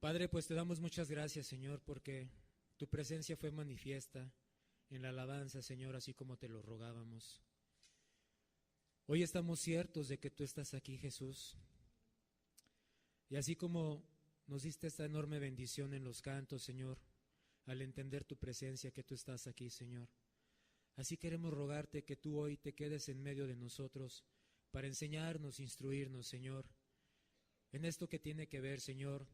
Padre, pues te damos muchas gracias, Señor, porque tu presencia fue manifiesta en la alabanza, Señor, así como te lo rogábamos. Hoy estamos ciertos de que tú estás aquí, Jesús, y así como nos diste esta enorme bendición en los cantos, Señor, al entender tu presencia, que tú estás aquí, Señor. Así queremos rogarte que tú hoy te quedes en medio de nosotros para enseñarnos, instruirnos, Señor, en esto que tiene que ver, Señor,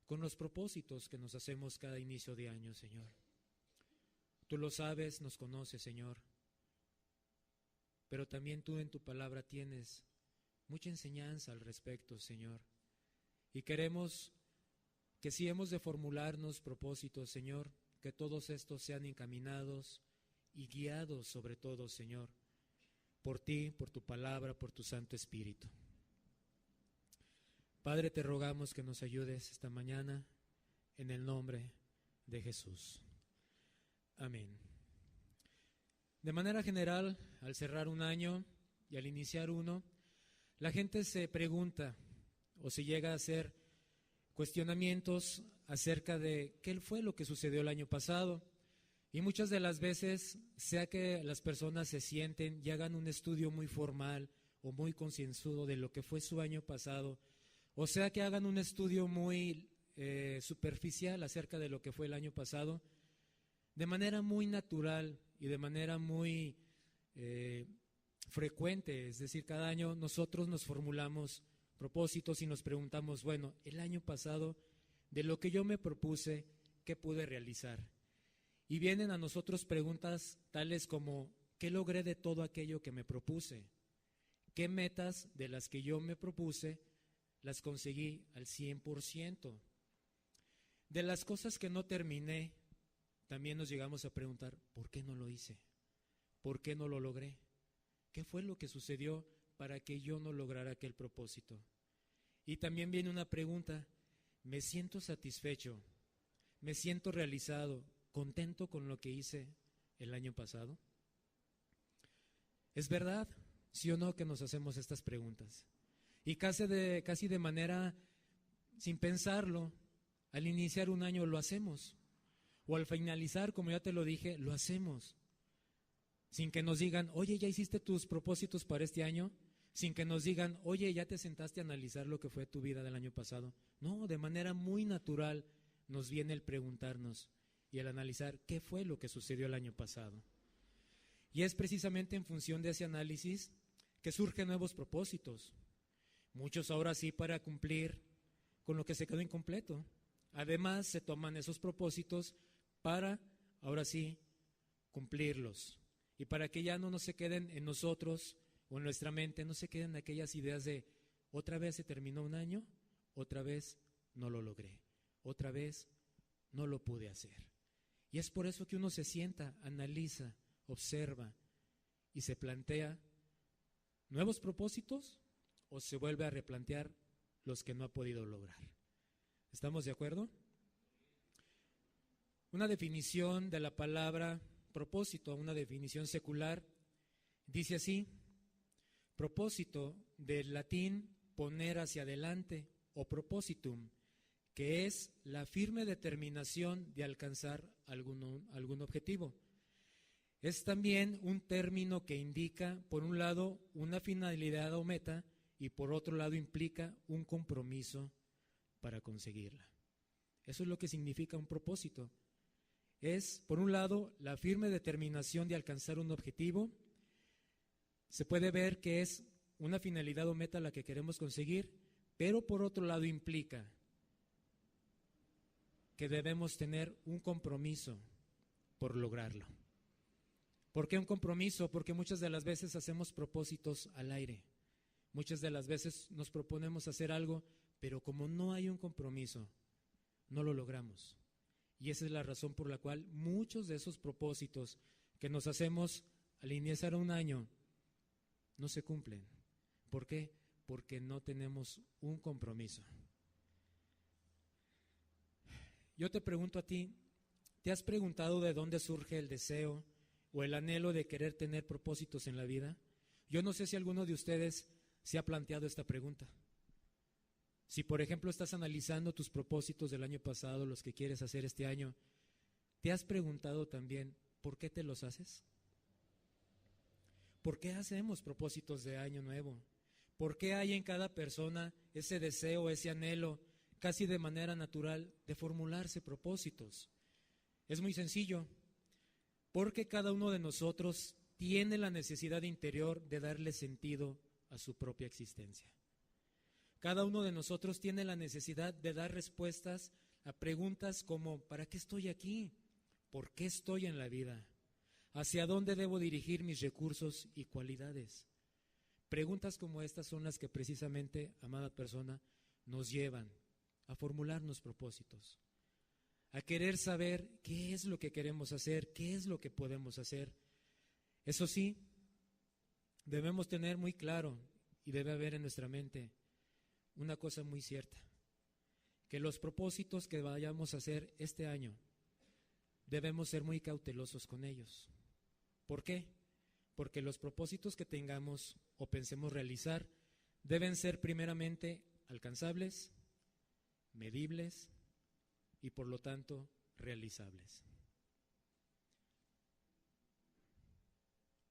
con los propósitos que nos hacemos cada inicio de año, Señor. Tú lo sabes, nos conoces, Señor, pero también tú en tu palabra tienes mucha enseñanza al respecto, Señor. Y queremos que si hemos de formularnos propósitos, Señor, que todos estos sean encaminados y guiados sobre todo, Señor, por ti, por tu palabra, por tu Santo Espíritu. Padre, te rogamos que nos ayudes esta mañana en el nombre de Jesús. Amén. De manera general, al cerrar un año y al iniciar uno, la gente se pregunta o se llega a hacer cuestionamientos acerca de qué fue lo que sucedió el año pasado. Y muchas de las veces, sea que las personas se sienten y hagan un estudio muy formal o muy concienzudo de lo que fue su año pasado, o sea que hagan un estudio muy superficial acerca de lo que fue el año pasado, de manera muy natural y de manera muy frecuente, es decir, cada año nosotros nos formulamos propósitos y nos preguntamos, bueno, el año pasado, de lo que yo me propuse, ¿qué pude realizar? Y vienen a nosotros preguntas tales como, ¿qué logré de todo aquello que me propuse? ¿Qué metas de las que yo me propuse las conseguí al 100%? De las cosas que no terminé, también nos llegamos a preguntar, ¿por qué no lo hice? ¿Por qué no lo logré? ¿Qué fue lo que sucedió para que yo no lograra aquel propósito? Y también viene una pregunta, ¿me siento satisfecho? ¿Me siento realizado? ¿Contento con lo que hice el año pasado? ¿Es verdad, sí o no, que nos hacemos estas preguntas? Y casi de manera, sin pensarlo, al iniciar un año lo hacemos. O al finalizar, como ya te lo dije, lo hacemos. Sin que nos digan, oye, ¿ya hiciste tus propósitos para este año? Sin que nos digan, oye, ¿ya te sentaste a analizar lo que fue tu vida del año pasado? No, de manera muy natural nos viene el preguntarnos y el analizar qué fue lo que sucedió el año pasado. Y es precisamente en función de ese análisis que surgen nuevos propósitos. Muchos ahora sí para cumplir con lo que se quedó incompleto. Además se toman esos propósitos para, ahora sí, cumplirlos. Y para que ya no se queden en nosotros o en nuestra mente, no se queden aquellas ideas de otra vez se terminó un año, otra vez no lo logré, otra vez no lo pude hacer. Y es por eso que uno se sienta, analiza, observa y se plantea nuevos propósitos o se vuelve a replantear los que no ha podido lograr. ¿Estamos de acuerdo? Una definición de la palabra propósito, una definición secular, dice así: propósito, del latín poner hacia adelante, o propositum, que es la firme determinación de alcanzar algún objetivo. Es también un término que indica, por un lado, una finalidad o meta, y por otro lado implica un compromiso para conseguirla. Eso es lo que significa un propósito. Es, por un lado, la firme determinación de alcanzar un objetivo. Se puede ver que es una finalidad o meta la que queremos conseguir, pero por otro lado implica que debemos tener un compromiso por lograrlo. ¿Por qué un compromiso? Porque muchas de las veces hacemos propósitos al aire. Muchas de las veces nos proponemos hacer algo, pero como no hay un compromiso, no lo logramos. Y esa es la razón por la cual muchos de esos propósitos que nos hacemos al iniciar un año no se cumplen. ¿Por qué? Porque no tenemos un compromiso. Yo te pregunto a ti, ¿te has preguntado de dónde surge el deseo o el anhelo de querer tener propósitos en la vida? Yo no sé si alguno de ustedes se ha planteado esta pregunta. Si, por ejemplo, estás analizando tus propósitos del año pasado, los que quieres hacer este año, ¿te has preguntado también por qué te los haces? ¿Por qué hacemos propósitos de año nuevo? ¿Por qué hay en cada persona ese deseo, ese anhelo, casi de manera natural, de formularse propósitos? Es muy sencillo, porque cada uno de nosotros tiene la necesidad interior de darle sentido a su propia existencia. Cada uno de nosotros tiene la necesidad de dar respuestas a preguntas como: ¿para qué estoy aquí? ¿Por qué estoy en la vida? ¿Hacia dónde debo dirigir mis recursos y cualidades? Preguntas como estas son las que precisamente, amada persona, nos llevan a formularnos propósitos, a querer saber qué es lo que queremos hacer, qué es lo que podemos hacer. Eso sí, debemos tener muy claro y debe haber en nuestra mente una cosa muy cierta, que los propósitos que vayamos a hacer este año debemos ser muy cautelosos con ellos. ¿Por qué? Porque los propósitos que tengamos o pensemos realizar deben ser primeramente alcanzables, medibles y por lo tanto realizables.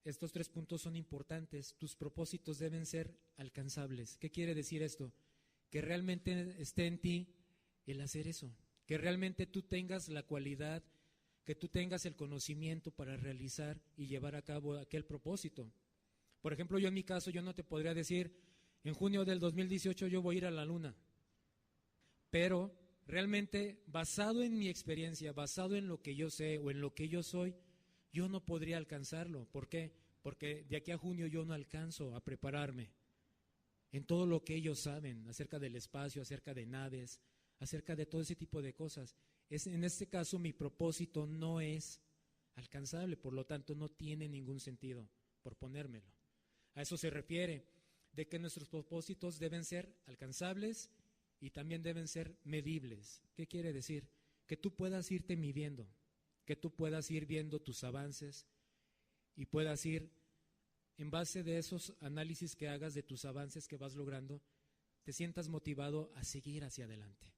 Estos 3 puntos son importantes. Tus propósitos deben ser alcanzables. ¿Qué quiere decir esto? Que realmente esté en ti el hacer eso, que realmente tú tengas la cualidad, que tú tengas el conocimiento para realizar y llevar a cabo aquel propósito. Por ejemplo, yo en mi caso, yo no te podría decir, en junio del 2018 yo voy a ir a la luna, pero realmente basado en mi experiencia, basado en lo que yo sé o en lo que yo soy, yo no podría alcanzarlo. ¿Por qué? Porque de aquí a junio yo no alcanzo a prepararme en todo lo que ellos saben acerca del espacio, acerca de naves, acerca de todo ese tipo de cosas. En este caso mi propósito no es alcanzable, por lo tanto no tiene ningún sentido por ponérmelo. A eso se refiere, de que nuestros propósitos deben ser alcanzables y también deben ser medibles. ¿Qué quiere decir? Que tú puedas irte midiendo, que tú puedas ir viendo tus avances y puedas ir, en base de esos análisis que hagas de tus avances que vas logrando, te sientas motivado a seguir hacia adelante.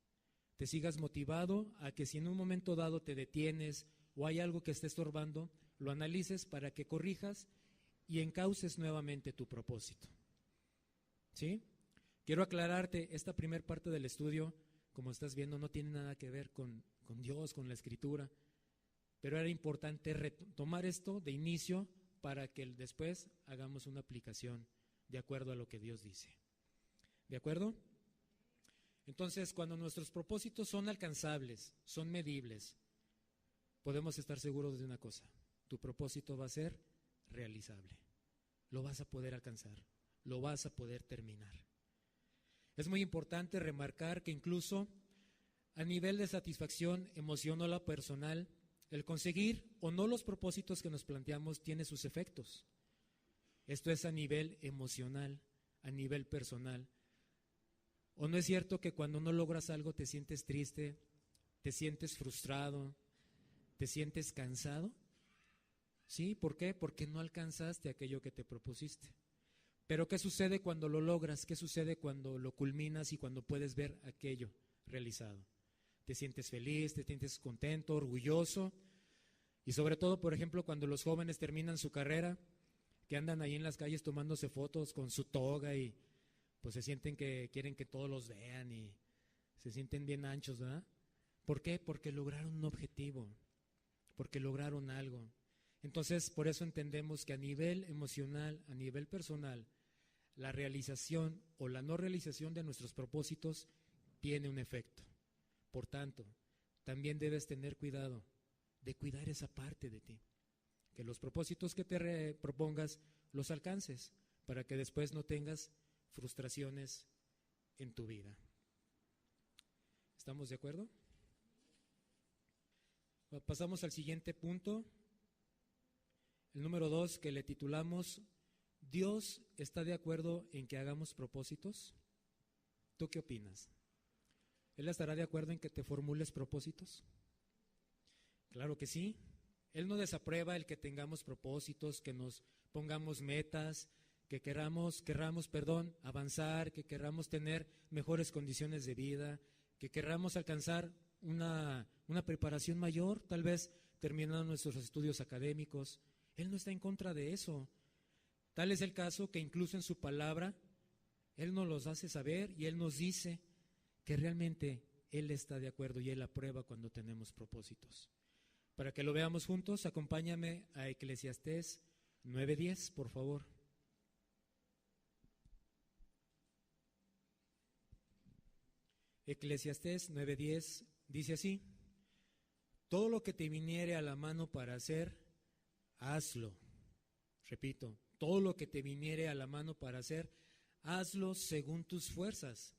Te sigas motivado a que si en un momento dado te detienes o hay algo que esté estorbando, lo analices para que corrijas y encauces nuevamente tu propósito. ¿Sí? Quiero aclararte, esta primer parte del estudio, como estás viendo, no tiene nada que ver con Dios, con la Escritura, pero era importante retomar esto de inicio para que después hagamos una aplicación de acuerdo a lo que Dios dice. ¿De acuerdo? Entonces, cuando nuestros propósitos son alcanzables, son medibles, podemos estar seguros de una cosa: tu propósito va a ser realizable, lo vas a poder alcanzar, lo vas a poder terminar. Es muy importante remarcar que incluso a nivel de satisfacción emocional o personal, el conseguir o no los propósitos que nos planteamos tiene sus efectos. Esto es a nivel emocional, a nivel personal. ¿O no es cierto que cuando no logras algo te sientes triste, te sientes frustrado, te sientes cansado? ¿Sí? ¿Por qué? Porque no alcanzaste aquello que te propusiste. Pero ¿qué sucede cuando lo logras? ¿Qué sucede cuando lo culminas y cuando puedes ver aquello realizado? Te sientes feliz, te sientes contento, orgulloso. Y sobre todo, por ejemplo, cuando los jóvenes terminan su carrera, que andan ahí en las calles tomándose fotos con su toga y pues se sienten que quieren que todos los vean y se sienten bien anchos, ¿verdad? ¿Por qué? Porque lograron un objetivo, porque lograron algo. Entonces, por eso entendemos que a nivel emocional, a nivel personal, la realización o la no realización de nuestros propósitos tiene un efecto. Por tanto, también debes tener cuidado de cuidar esa parte de ti, que los propósitos que te propongas los alcances, para que después no tengas frustraciones en tu vida. ¿Estamos de acuerdo? Pasamos al siguiente punto, el número 2, que le titulamos: ¿Dios está de acuerdo en que hagamos propósitos? ¿Tú qué opinas? ¿Él estará de acuerdo en que te formules propósitos? Claro que sí. Él no desaprueba el que tengamos propósitos, que nos pongamos metas, que querramos, avanzar, que querramos tener mejores condiciones de vida, que querramos alcanzar una preparación mayor, tal vez terminando nuestros estudios académicos. Él no está en contra de eso. Tal es el caso que incluso en su palabra, Él nos los hace saber y Él nos dice que realmente Él está de acuerdo y Él aprueba cuando tenemos propósitos. Para que lo veamos juntos, acompáñame a Eclesiastés 9:10, por favor. Eclesiastés 9:10 dice así: todo lo que te viniere a la mano para hacer, hazlo. Repito, todo lo que te viniere a la mano para hacer, hazlo según tus fuerzas,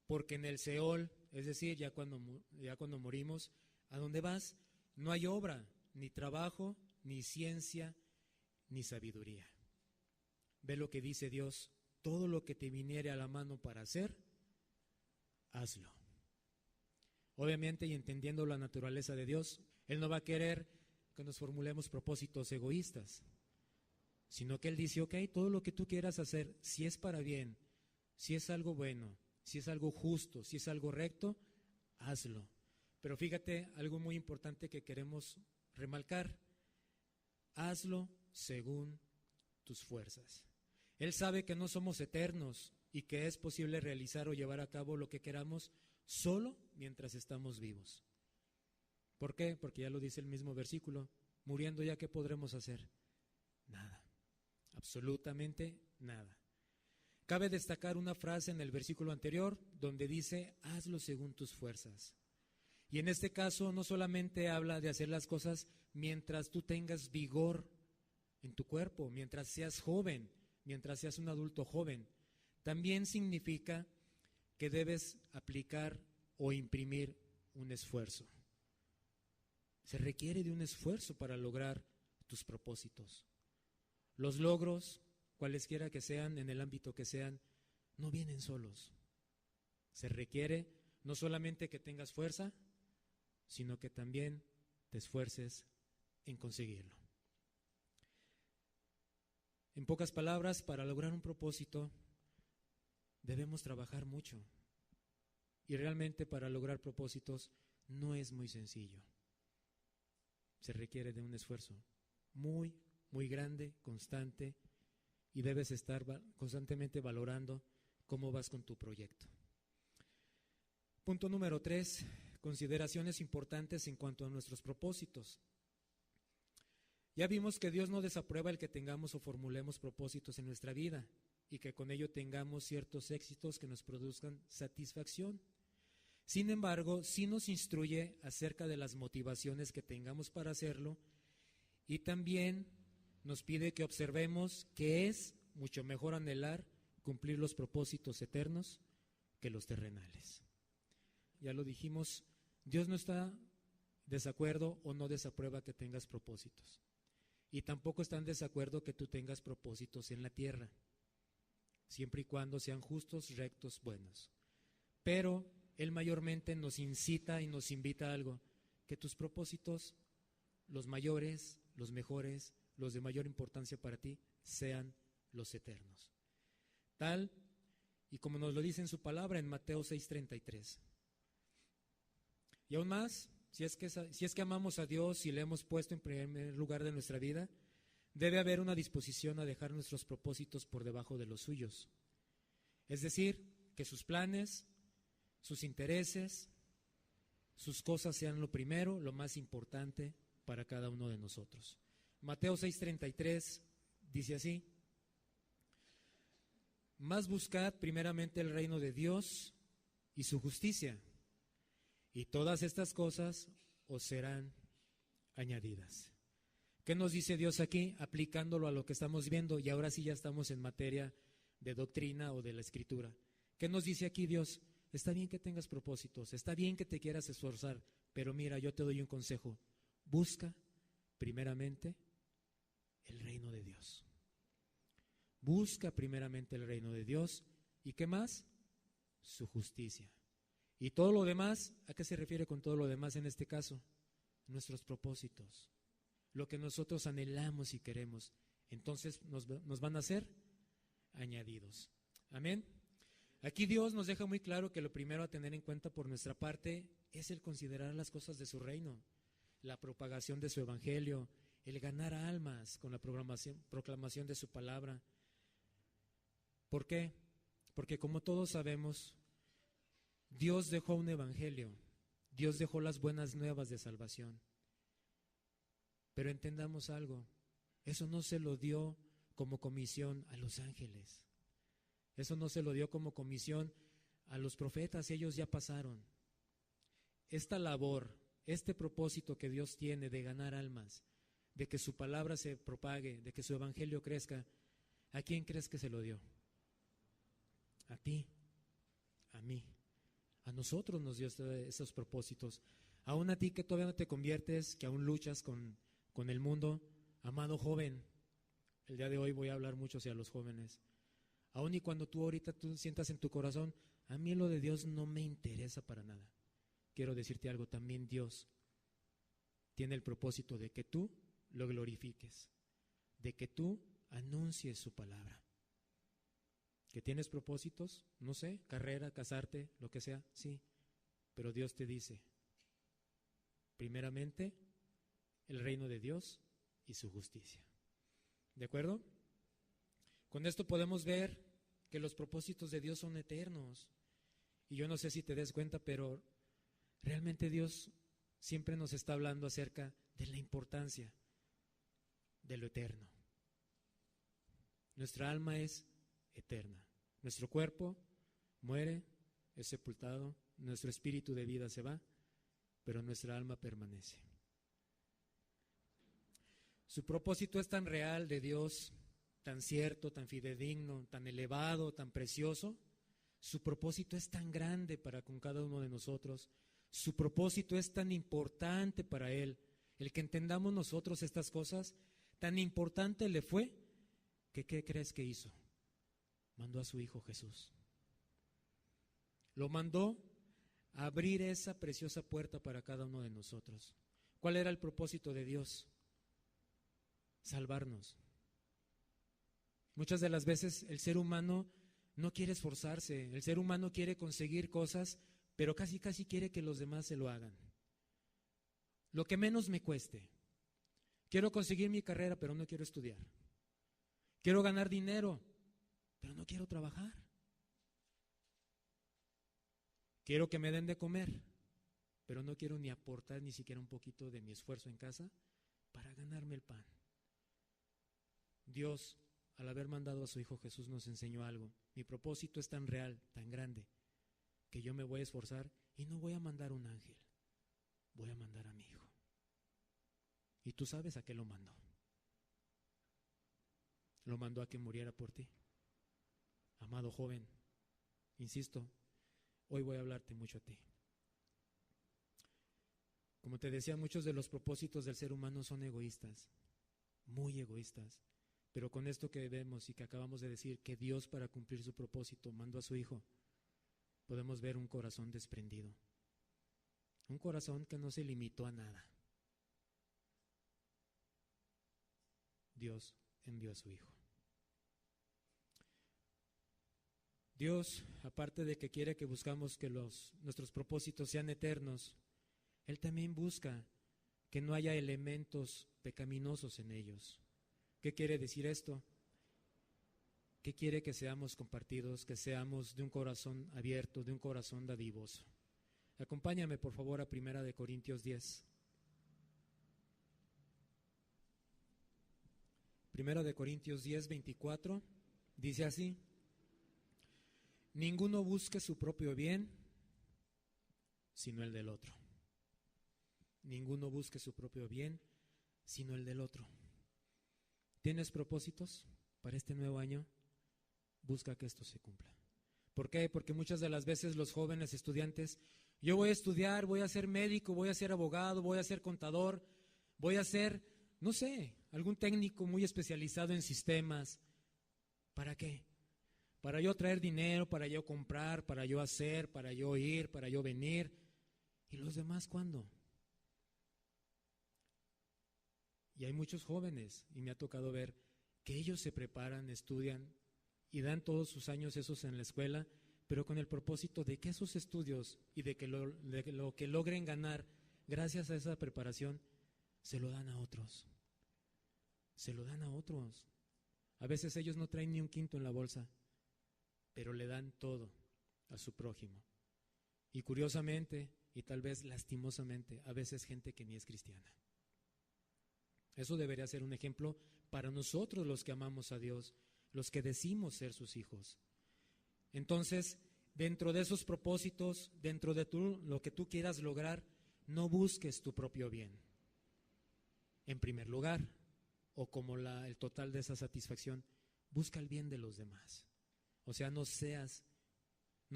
porque en el Seol, es decir, ya cuando morimos, ¿a dónde vas? No hay obra, ni trabajo, ni ciencia, ni sabiduría. Ve lo que dice Dios: todo lo que te viniere a la mano para hacer, hazlo. Obviamente, y entendiendo la naturaleza de Dios, Él no va a querer que nos formulemos propósitos egoístas, sino que Él dice, ok, todo lo que tú quieras hacer, si es para bien, si es algo bueno, si es algo justo, si es algo recto, hazlo. Pero fíjate, algo muy importante que queremos remarcar: hazlo según tus fuerzas. Él sabe que no somos eternos y que es posible realizar o llevar a cabo lo que queramos solo mientras estamos vivos. ¿Por qué? Porque ya lo dice el mismo versículo: muriendo ya, ¿qué podremos hacer? Nada, absolutamente nada. Cabe destacar una frase en el versículo anterior donde dice: hazlo según tus fuerzas. Y en este caso no solamente habla de hacer las cosas mientras tú tengas vigor en tu cuerpo, mientras seas joven, mientras seas un adulto joven. También significa que debes aplicar o imprimir un esfuerzo. Se requiere de un esfuerzo para lograr tus propósitos. Los logros, cualesquiera que sean, en el ámbito que sean, no vienen solos. Se requiere no solamente que tengas fuerza, sino que también te esfuerces en conseguirlo. En pocas palabras, para lograr un propósito debemos trabajar mucho. Y realmente para lograr propósitos no es muy sencillo. Se requiere de un esfuerzo muy, muy grande, constante, y debes estar constantemente valorando cómo vas con tu proyecto. Punto número 3, consideraciones importantes en cuanto a nuestros propósitos. Ya vimos que Dios no desaprueba el que tengamos o formulemos propósitos en nuestra vida y que con ello tengamos ciertos éxitos que nos produzcan satisfacción. Sin embargo, sí nos instruye acerca de las motivaciones que tengamos para hacerlo y también nos pide que observemos que es mucho mejor anhelar cumplir los propósitos eternos que los terrenales. Ya lo dijimos, Dios no está desacuerdo o no desaprueba que tengas propósitos. Y tampoco está en desacuerdo que tú tengas propósitos en la tierra, siempre y cuando sean justos, rectos, buenos. Pero Él mayormente nos incita y nos invita a algo: que tus propósitos, los mayores, los mejores, los de mayor importancia para ti, sean los eternos. Tal y como nos lo dice en su palabra en Mateo 6:33. Y aún más, si es que amamos a Dios y le hemos puesto en primer lugar de nuestra vida, debe haber una disposición a dejar nuestros propósitos por debajo de los suyos. Es decir, que sus planes, sus intereses, sus cosas sean lo primero, lo más importante para cada uno de nosotros. Mateo 6:33 dice así: mas buscad primeramente el reino de Dios y su justicia, y todas estas cosas os serán añadidas. ¿Qué nos dice Dios aquí? Aplicándolo a lo que estamos viendo, y ahora sí ya estamos en materia de doctrina o de la Escritura. ¿Qué nos dice aquí Dios? Está bien que tengas propósitos, está bien que te quieras esforzar, pero mira, yo te doy un consejo: busca primeramente el reino de Dios. Busca primeramente el reino de Dios, ¿y qué más? Su justicia. Y todo lo demás, ¿a qué se refiere con todo lo demás en este caso? Nuestros propósitos, lo que nosotros anhelamos y queremos. Entonces nos van a hacer añadidos. Amén. Aquí Dios nos deja muy claro que lo primero a tener en cuenta por nuestra parte es el considerar las cosas de su reino, la propagación de su evangelio, el ganar almas con la proclamación de su palabra. ¿Por qué? Porque como todos sabemos, Dios dejó un evangelio, Dios dejó las buenas nuevas de salvación. Pero entendamos algo, eso no se lo dio como comisión a los ángeles, eso no se lo dio como comisión a los profetas, ellos ya pasaron. Esta labor, este propósito que Dios tiene de ganar almas, de que su palabra se propague, de que su evangelio crezca, ¿a quién crees que se lo dio? A ti, a mí, a nosotros nos dio esos propósitos. Aún a ti que todavía no te conviertes, que aún luchas con el mundo, amado joven, el día de hoy voy a hablar mucho hacia los jóvenes. Aún y cuando tú sientas en tu corazón, a mí lo de Dios no me interesa para nada. Quiero decirte algo, también Dios tiene el propósito de que tú lo glorifiques, de que tú anuncies su palabra. ¿Que tienes propósitos? No sé, carrera, casarte, lo que sea, sí. Pero Dios te dice, primeramente, el reino de Dios y su justicia. ¿De acuerdo? Con esto podemos ver que los propósitos de Dios son eternos. Y yo no sé si te des cuenta, pero realmente Dios siempre nos está hablando acerca de la importancia de lo eterno. Nuestra alma es eterna. Nuestro cuerpo muere, es sepultado, nuestro espíritu de vida se va, pero nuestra alma permanece. Su propósito es tan real de Dios, tan cierto, tan fidedigno, tan elevado, tan precioso. Su propósito es tan grande para con cada uno de nosotros. Su propósito es tan importante para Él. El que entendamos nosotros estas cosas, tan importante le fue que ¿qué crees que hizo? Mandó a su Hijo Jesús. Lo mandó a abrir esa preciosa puerta para cada uno de nosotros. ¿Cuál era el propósito de Dios? Salvarnos. Muchas de las veces el ser humano no quiere esforzarse, el ser humano quiere conseguir cosas, pero casi quiere que los demás se lo hagan. Lo que menos me cueste. Quiero conseguir mi carrera, pero no quiero estudiar. Quiero ganar dinero, pero no quiero trabajar. Quiero que me den de comer, pero no quiero ni aportar ni siquiera un poquito de mi esfuerzo en casa para ganarme el pan. Dios, al haber mandado a su Hijo Jesús, nos enseñó algo. Mi propósito es tan real, tan grande, que yo me voy a esforzar y no voy a mandar un ángel, voy a mandar a mi Hijo. ¿Y tú sabes a qué lo mandó? Lo mandó a que muriera por ti. Amado joven, insisto, hoy voy a hablarte mucho a ti. Como te decía, muchos de los propósitos del ser humano son egoístas, muy egoístas. Pero con esto que vemos y que acabamos de decir, que Dios para cumplir su propósito mandó a su Hijo, podemos ver un corazón desprendido. Un corazón que no se limitó a nada. Dios envió a su Hijo. Dios, aparte de que quiere que buscamos que nuestros propósitos sean eternos, Él también busca que no haya elementos pecaminosos en ellos. ¿Qué quiere decir esto? Que quiere que seamos compartidos, que seamos de un corazón abierto, de un corazón dadivoso. Acompáñame por favor a 1 Corintios 10. 1 Corintios 10, 24, dice así: ninguno busque su propio bien, sino el del otro. Ninguno busque su propio bien, sino el del otro. ¿Tienes propósitos para este nuevo año? Busca que esto se cumpla. ¿Por qué? Porque muchas de las veces los jóvenes estudiantes, yo voy a estudiar, voy a ser médico, voy a ser abogado, voy a ser contador, voy a ser, no sé, algún técnico muy especializado en sistemas. ¿Para qué? Para yo traer dinero, para yo comprar, para yo hacer, para yo ir, para yo venir. ¿Y los demás cuándo? Y hay muchos jóvenes, y me ha tocado ver, que ellos se preparan, estudian, y dan todos sus años esos en la escuela, pero con el propósito de que esos estudios y de lo que logren ganar gracias a esa preparación, se lo dan a otros. Se lo dan a otros. A veces ellos no traen ni un quinto en la bolsa, pero le dan todo a su prójimo. Y curiosamente, y tal vez lastimosamente, a veces gente que ni es cristiana. Eso debería ser un ejemplo para nosotros los que amamos a Dios, los que decimos ser sus hijos. Entonces, dentro de esos propósitos, dentro de lo que tú quieras lograr, no busques tu propio bien. En primer lugar, o como el total de esa satisfacción, busca el bien de los demás. O sea, no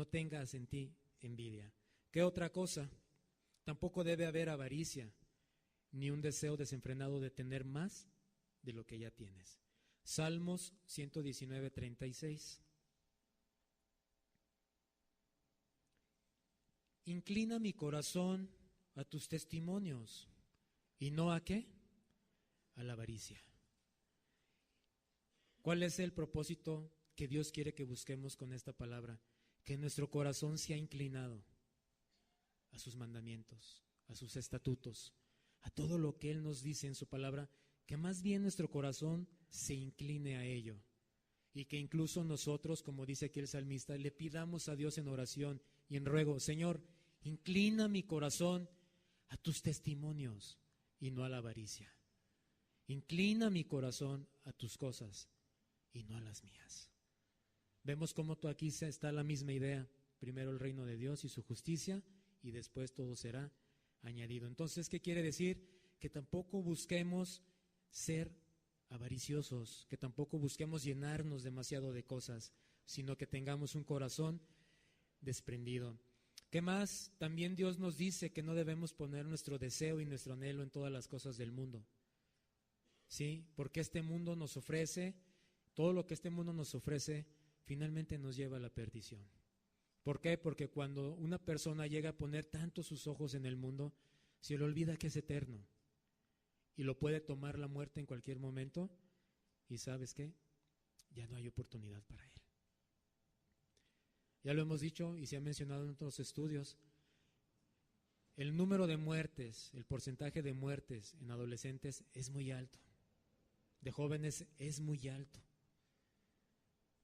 tengas en ti envidia. ¿Qué otra cosa? Tampoco debe haber avaricia, ni un deseo desenfrenado de tener más de lo que ya tienes. Salmos 119:36. Inclina mi corazón a tus testimonios, ¿y no a qué? A la avaricia. ¿Cuál es el propósito que Dios quiere que busquemos con esta palabra? Que nuestro corazón sea inclinado a sus mandamientos, a sus estatutos, a todo lo que Él nos dice en su palabra, que más bien nuestro corazón se incline a ello y que incluso nosotros, como dice aquí el salmista, le pidamos a Dios en oración y en ruego: Señor, inclina mi corazón a tus testimonios y no a la avaricia. Inclina mi corazón a tus cosas y no a las mías. Vemos cómo aquí está la misma idea: primero el reino de Dios y su justicia, y después todo será añadido. Entonces, ¿qué quiere decir? Que tampoco busquemos ser avariciosos, que tampoco busquemos llenarnos demasiado de cosas, sino que tengamos un corazón desprendido. ¿Qué más? También Dios nos dice que no debemos poner nuestro deseo y nuestro anhelo en todas las cosas del mundo. ¿Sí? Porque este mundo nos ofrece, todo lo que este mundo nos ofrece, finalmente nos lleva a la perdición. ¿Por qué? Porque cuando una persona llega a poner tanto sus ojos en el mundo, se le olvida que es eterno y lo puede tomar la muerte en cualquier momento, y ¿sabes qué? Ya no hay oportunidad para él. Ya lo hemos dicho y se ha mencionado en otros estudios, el número de muertes, el porcentaje de muertes en adolescentes es muy alto, de jóvenes es muy alto.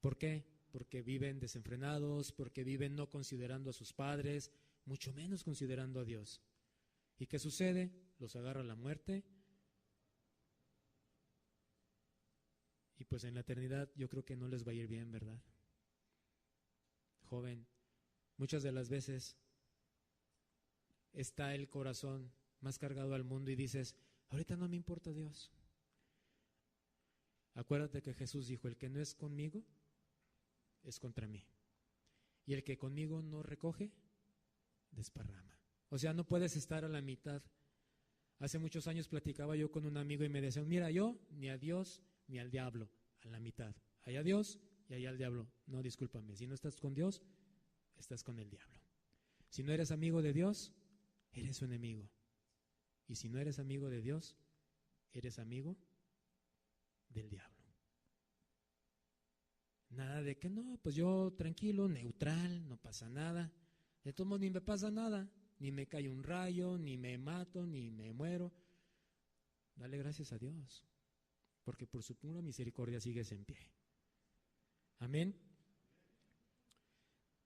¿Por qué? Porque viven desenfrenados, porque viven no considerando a sus padres, mucho menos considerando a Dios. ¿Y qué sucede? Los agarra la muerte, y pues en la eternidad yo creo que no les va a ir bien, ¿verdad? Joven, muchas de las veces está el corazón más cargado al mundo y dices: ahorita no me importa Dios. Acuérdate que Jesús dijo: el que no es conmigo es contra mí, y el que conmigo no recoge, desparrama. O sea, no puedes estar a la mitad. Hace muchos años platicaba yo con un amigo y me decía: mira, yo ni a Dios ni al diablo, a la mitad. Allá Dios y allá al diablo. No, discúlpame, si no estás con Dios, estás con el diablo. Si no eres amigo de Dios, eres su enemigo. Y si no eres amigo de Dios, eres amigo del diablo. Nada de que no, pues yo tranquilo, neutral, no pasa nada. De todos modos ni me pasa nada, ni me cae un rayo, ni me mato, ni me muero. Dale gracias a Dios, porque por su pura misericordia sigues en pie. Amén.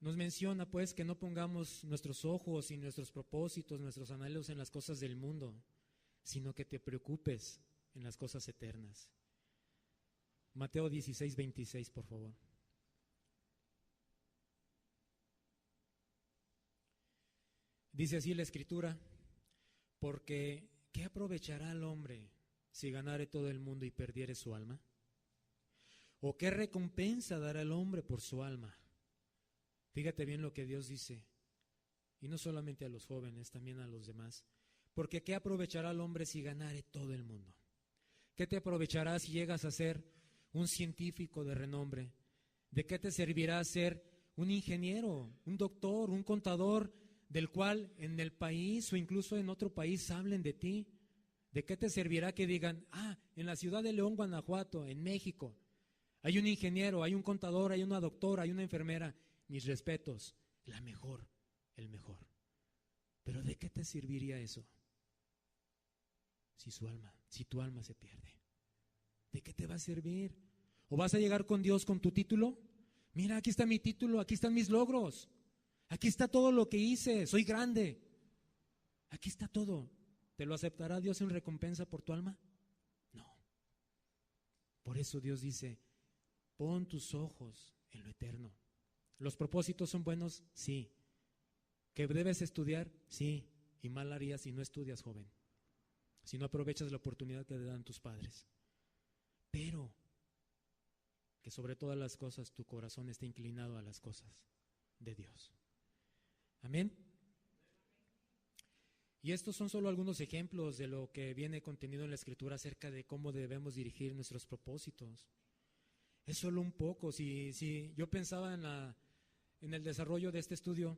Nos menciona pues que no pongamos nuestros ojos y nuestros propósitos, nuestros anhelos en las cosas del mundo, sino que te preocupes en las cosas eternas. Mateo 16:26, por favor. Dice así la Escritura: porque ¿qué aprovechará el hombre si ganare todo el mundo y perdiere su alma? ¿O qué recompensa dará el hombre por su alma? Fíjate bien lo que Dios dice, y no solamente a los jóvenes, también a los demás. Porque ¿qué aprovechará el hombre si ganare todo el mundo? ¿Qué te aprovechará si llegas a ser un científico de renombre? ¿De qué te servirá ser un ingeniero, un doctor, un contador, del cual en el país o incluso en otro país hablen de ti? ¿De qué te servirá que digan: en la ciudad de León, Guanajuato, en México, Hay un ingeniero, hay un contador, hay una doctora, hay una enfermera. Mis respetos, la mejor, el mejor. Pero ¿de qué te serviría eso? Si tu alma se pierde, ¿de qué te va a servir? ¿O vas a llegar con Dios con tu título? Mira, aquí está mi título, aquí están mis logros, aquí está todo lo que hice, soy grande, aquí está todo. ¿Te lo aceptará Dios en recompensa por tu alma? No. Por eso Dios dice, pon tus ojos en lo eterno. ¿Los propósitos son buenos? Sí. ¿Que debes estudiar? Sí. Y mal harías si no estudias, joven, si no aprovechas la oportunidad que te dan tus padres. Pero que sobre todas las cosas tu corazón esté inclinado a las cosas de Dios. Amén. Y estos son solo algunos ejemplos de lo que viene contenido en la Escritura acerca de cómo debemos dirigir nuestros propósitos. Es solo un poco. Si yo pensaba en el desarrollo de este estudio,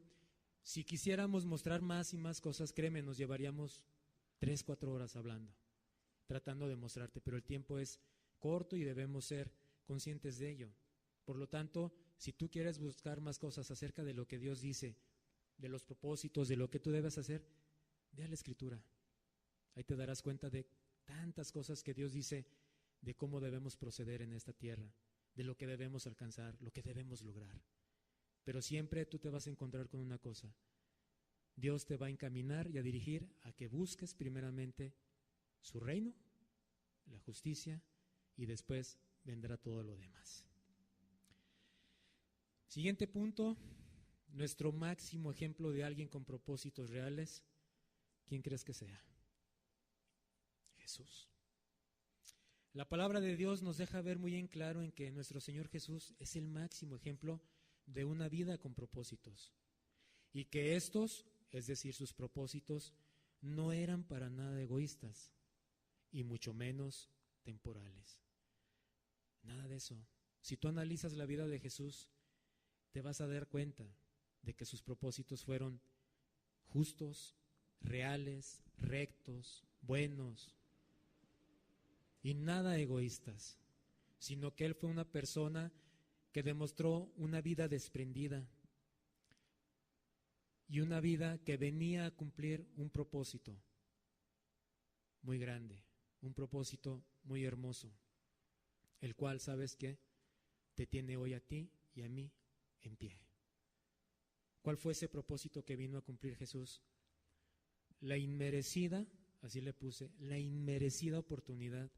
si quisiéramos mostrar más y más cosas, créeme, nos llevaríamos 3-4 horas hablando, tratando de mostrarte, pero el tiempo es corto y debemos ser conscientes de ello. Por lo tanto, si tú quieres buscar más cosas acerca de lo que Dios dice, de los propósitos, de lo que tú debes hacer, ve a la Escritura. Ahí te darás cuenta de tantas cosas que Dios dice de cómo debemos proceder en esta tierra, de lo que debemos alcanzar, lo que debemos lograr. Pero siempre tú te vas a encontrar con una cosa: Dios te va a encaminar y a dirigir a que busques primeramente su reino, la justicia, y después vendrá todo lo demás. Siguiente punto, nuestro máximo ejemplo de alguien con propósitos reales. ¿Quién crees que sea? Jesús. La palabra de Dios nos deja ver muy en claro en que nuestro Señor Jesús es el máximo ejemplo de una vida con propósitos, y que estos, es decir, sus propósitos, no eran para nada egoístas y mucho menos temporales. Nada de eso. Si tú analizas la vida de Jesús, te vas a dar cuenta de que sus propósitos fueron justos, reales, rectos, buenos y nada egoístas, sino que Él fue una persona que demostró una vida desprendida y una vida que venía a cumplir un propósito muy grande, un propósito muy hermoso, el cual, ¿sabes qué?, te tiene hoy a ti y a mí en pie. ¿Cuál fue ese propósito que vino a cumplir Jesús? La inmerecida, así le puse, la inmerecida oportunidad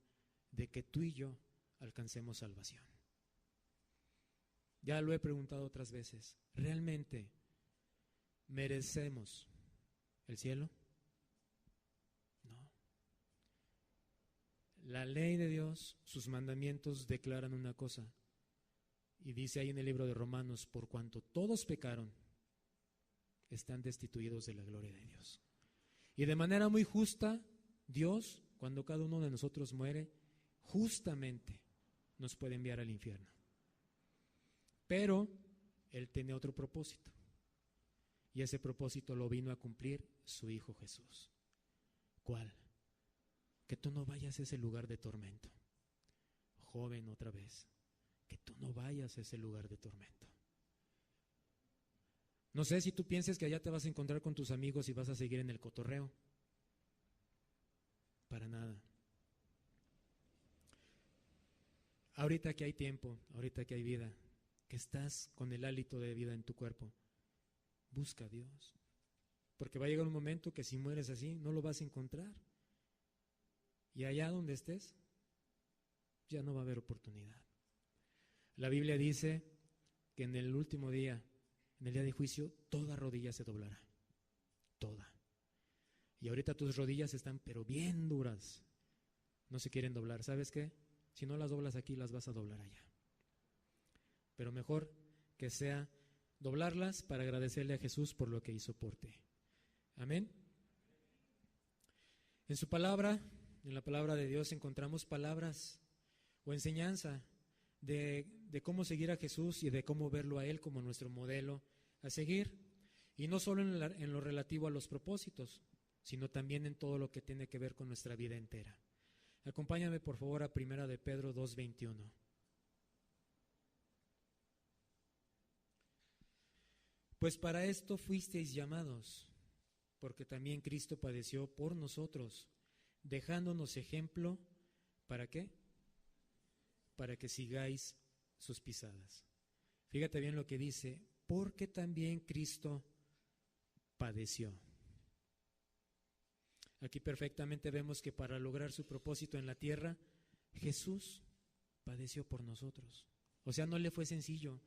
de que tú y yo alcancemos salvación. Ya lo he preguntado otras veces, ¿realmente merecemos el cielo? No. La ley de Dios, sus mandamientos declaran una cosa, y dice ahí en el libro de Romanos: por cuanto todos pecaron, están destituidos de la gloria de Dios. Y de manera muy justa, Dios, cuando cada uno de nosotros muere, justamente nos puede enviar al infierno. Pero Él tiene otro propósito, y ese propósito lo vino a cumplir su Hijo Jesús. ¿Cuál? Que tú no vayas a ese lugar de tormento. Joven, otra vez, que tú no vayas a ese lugar de tormento. No sé si tú piensas que allá te vas a encontrar con tus amigos y vas a seguir en el cotorreo. Para nada. Ahorita que hay tiempo, ahorita que hay vida, que estás con el hálito de vida en tu cuerpo, busca a Dios. Porque va a llegar un momento que si mueres así, no lo vas a encontrar. Y allá donde estés, ya no va a haber oportunidad. La Biblia dice que en el último día, en el día de juicio, toda rodilla se doblará. Toda. Y ahorita tus rodillas están pero bien duras. No se quieren doblar. ¿Sabes qué? Si no las doblas aquí, las vas a doblar allá. Pero mejor que sea doblarlas para agradecerle a Jesús por lo que hizo por ti. Amén. En su palabra, en la palabra de Dios, encontramos palabras o enseñanza de cómo seguir a Jesús y de cómo verlo a Él como nuestro modelo a seguir. Y no solo en lo relativo a los propósitos, sino también en todo lo que tiene que ver con nuestra vida entera. Acompáñame por favor a 1 de Pedro 2:21. Pues para esto fuisteis llamados, porque también Cristo padeció por nosotros, dejándonos ejemplo, ¿para qué? Para que sigáis sus pisadas. Fíjate bien lo que dice, porque también Cristo padeció. Aquí perfectamente vemos que para lograr su propósito en la tierra, Jesús padeció por nosotros. O sea, no le fue sencillo.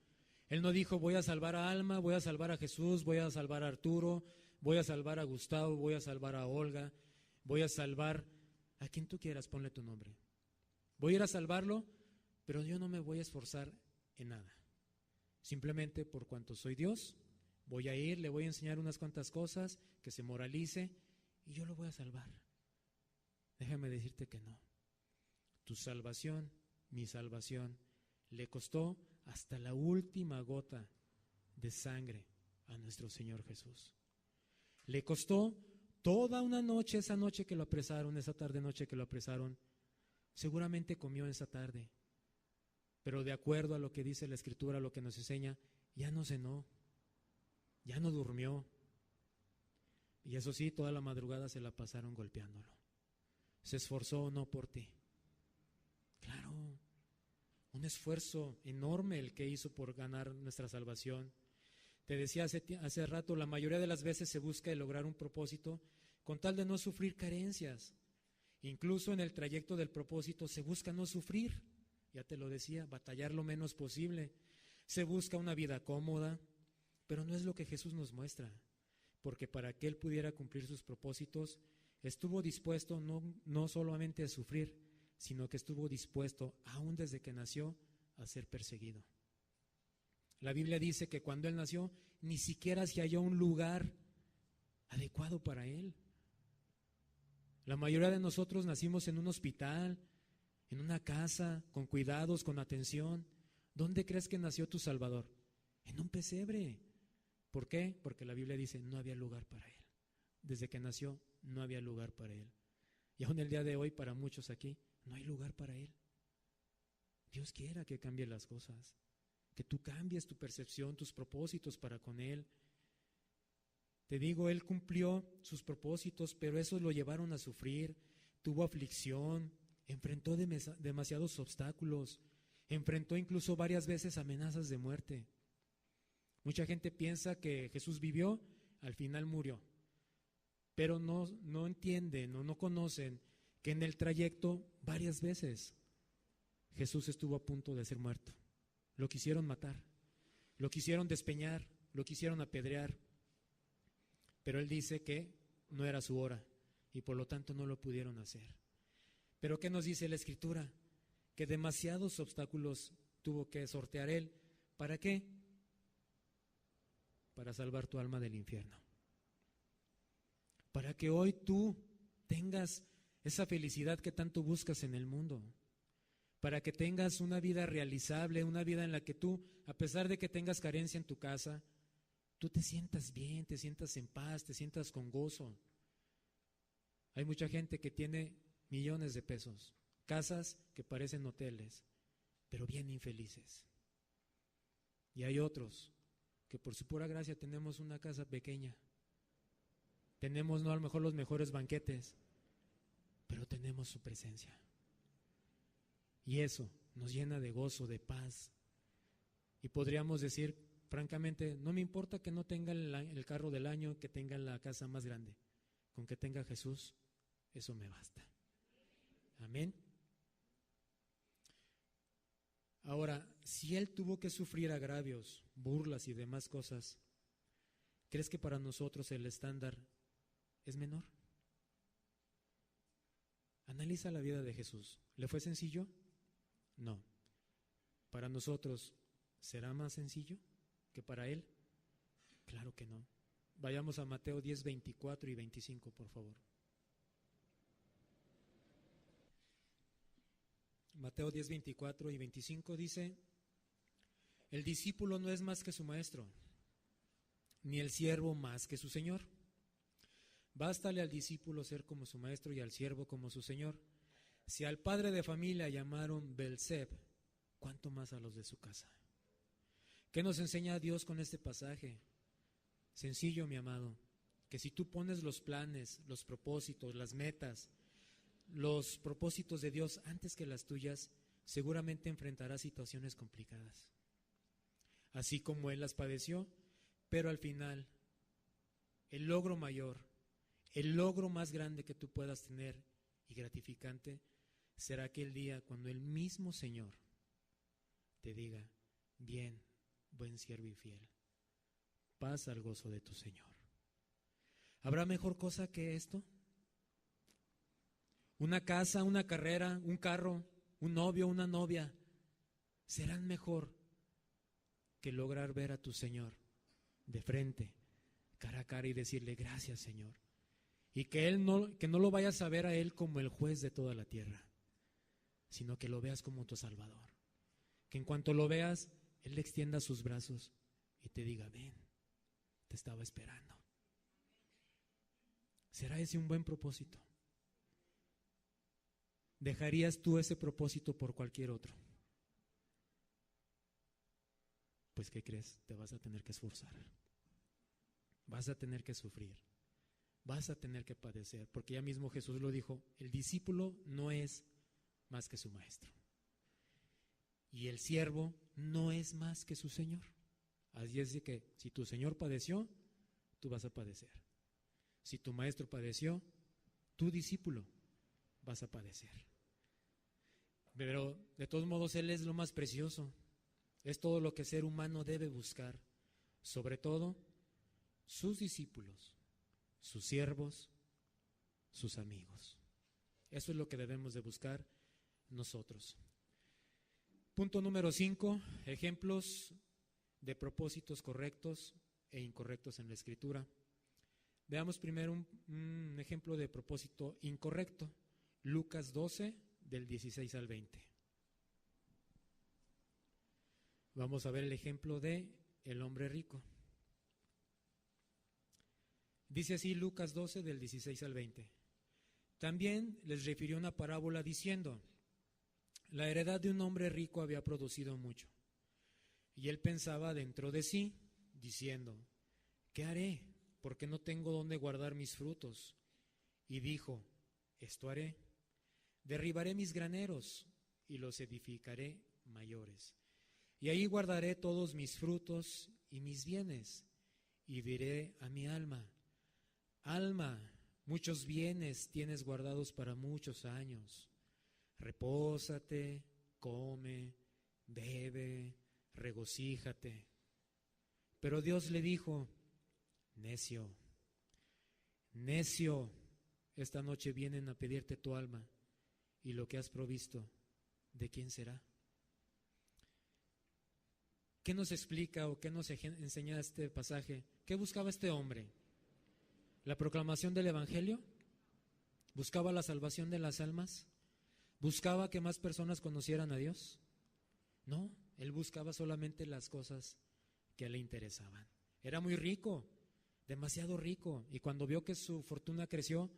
Él no dijo, voy a salvar a Alma, voy a salvar a Jesús, voy a salvar a Arturo, voy a salvar a Gustavo, voy a salvar a Olga, voy a salvar a quien tú quieras, ponle tu nombre. Voy a ir a salvarlo, pero yo no me voy a esforzar en nada. Simplemente por cuanto soy Dios, voy a ir, le voy a enseñar unas cuantas cosas, que se moralice y yo lo voy a salvar. Déjame decirte que no. Tu salvación, mi salvación, le costó hasta la última gota de sangre a nuestro Señor Jesús. Le costó toda una noche, esa noche que lo apresaron, esa tarde noche que lo apresaron, seguramente comió esa tarde, pero de acuerdo a lo que dice la Escritura, a lo que nos enseña, ya no cenó, ya no durmió, y eso sí, toda la madrugada se la pasaron golpeándolo. ¿Se esforzó o no por ti? Claro, un esfuerzo enorme el que hizo por ganar nuestra salvación. Te decía hace rato, la mayoría de las veces se busca lograr un propósito con tal de no sufrir carencias. Incluso en el trayecto del propósito se busca no sufrir, ya te lo decía, batallar lo menos posible. Se busca una vida cómoda, pero no es lo que Jesús nos muestra, porque para que Él pudiera cumplir sus propósitos, estuvo dispuesto no solamente a sufrir, sino que estuvo dispuesto, aún desde que nació, a ser perseguido. La Biblia dice que cuando Él nació, ni siquiera se halló un lugar adecuado para Él. La mayoría de nosotros nacimos en un hospital, en una casa, con cuidados, con atención. ¿Dónde crees que nació tu Salvador? En un pesebre. ¿Por qué? Porque la Biblia dice, no había lugar para Él. Desde que nació, no había lugar para Él. Y aún el día de hoy, para muchos aquí, no hay lugar para Él. Dios quiera que cambie las cosas, que tú cambies tu percepción, tus propósitos para con Él. Te digo, Él cumplió sus propósitos, pero esos lo llevaron a sufrir, tuvo aflicción, enfrentó demasiados obstáculos, enfrentó incluso varias veces amenazas de muerte. Mucha gente piensa que Jesús vivió, al final murió, pero no entienden o no conocen que en el trayecto varias veces Jesús estuvo a punto de ser muerto. Lo quisieron matar, lo quisieron despeñar, lo quisieron apedrear, pero Él dice que no era su hora y por lo tanto no lo pudieron hacer. Pero ¿qué nos dice la Escritura? Que demasiados obstáculos tuvo que sortear Él. ¿Para qué? Para salvar tu alma del infierno. Para que hoy tú tengas esa felicidad que tanto buscas en el mundo. Para que tengas una vida realizable, una vida en la que tú, a pesar de que tengas carencia en tu casa, tú te sientas bien, te sientas en paz, te sientas con gozo. Hay mucha gente que tiene millones de pesos, casas que parecen hoteles, pero bien infelices. Y hay otros que por su pura gracia tenemos una casa pequeña. Tenemos no a lo mejor los mejores banquetes, pero tenemos su presencia. Y eso nos llena de gozo, de paz. Y podríamos decir, francamente, no me importa que no tenga el carro del año, que tenga la casa más grande. Con que tenga Jesús, eso me basta. Amén. Ahora, si Él tuvo que sufrir agravios, burlas y demás cosas, ¿crees que para nosotros el estándar es menor? Analiza la vida de Jesús. ¿Le fue sencillo? No. ¿Para nosotros será más sencillo que para Él? Claro que no. Vayamos a Mateo 10, 24 y 25, por favor. Mateo 10, 24 y 25 dice: el discípulo no es más que su maestro, ni el siervo más que su señor. Bástale al discípulo ser como su maestro y al siervo como su señor. Si al padre de familia llamaron Belzeb, ¿cuánto más a los de su casa? ¿Qué nos enseña Dios con este pasaje? Sencillo, mi amado, que si tú pones los planes, los propósitos, las metas, los propósitos de Dios antes que las tuyas, seguramente enfrentarás situaciones complicadas, así como Él las padeció, pero al final, el logro mayor, el logro más grande que tú puedas tener y gratificante, será aquel día cuando el mismo Señor te diga: bien, buen siervo y fiel, pasa al gozo de tu Señor. ¿Habrá mejor cosa que esto? Una casa, una carrera, un carro, un novio, una novia, serán mejor que lograr ver a tu Señor de frente, cara a cara, y decirle: gracias, Señor. Y que no lo vayas a ver a Él como el juez de toda la tierra, sino que lo veas como tu Salvador. Que en cuanto lo veas, Él le extienda sus brazos y te diga: ven, te estaba esperando. ¿Será ese un buen propósito? ¿Dejarías tú ese propósito por cualquier otro? Pues, ¿qué crees? Te vas a tener que esforzar, vas a tener que sufrir, vas a tener que padecer, porque ya mismo Jesús lo dijo: el discípulo no es más que su maestro, y el siervo no es más que su Señor. Así es de que si tu Señor padeció, tú vas a padecer. Si tu maestro padeció, tu discípulo vas a padecer. Pero de todos modos Él es lo más precioso, es todo lo que ser humano debe buscar, sobre todo sus discípulos, sus siervos, sus amigos. Eso es lo que debemos de buscar nosotros. Punto número 5, ejemplos de propósitos correctos e incorrectos en la Escritura. Veamos primero un ejemplo de propósito incorrecto. Lucas 12, del 16 al 20. Vamos a ver el ejemplo de el hombre rico. Dice así Lucas 12, del 16 al 20. También les refirió una parábola diciendo: la heredad de un hombre rico había producido mucho. Y él pensaba dentro de sí, diciendo: ¿qué haré? Porque no tengo dónde guardar mis frutos. Y dijo: esto haré: derribaré mis graneros y los edificaré mayores. Y ahí guardaré todos mis frutos y mis bienes. Y diré a mi alma: alma, muchos bienes tienes guardados para muchos años. Repósate, come, bebe, regocíjate. Pero Dios le dijo: necio, necio, esta noche vienen a pedirte tu alma, y lo que has provisto, ¿de quién será? ¿Qué nos explica o qué nos enseña este pasaje? ¿Qué buscaba este hombre? ¿La proclamación del Evangelio? ¿Buscaba la salvación de las almas? ¿Buscaba que más personas conocieran a Dios? No, él buscaba solamente las cosas que le interesaban. Era muy rico, demasiado rico, y cuando vio que su fortuna creció,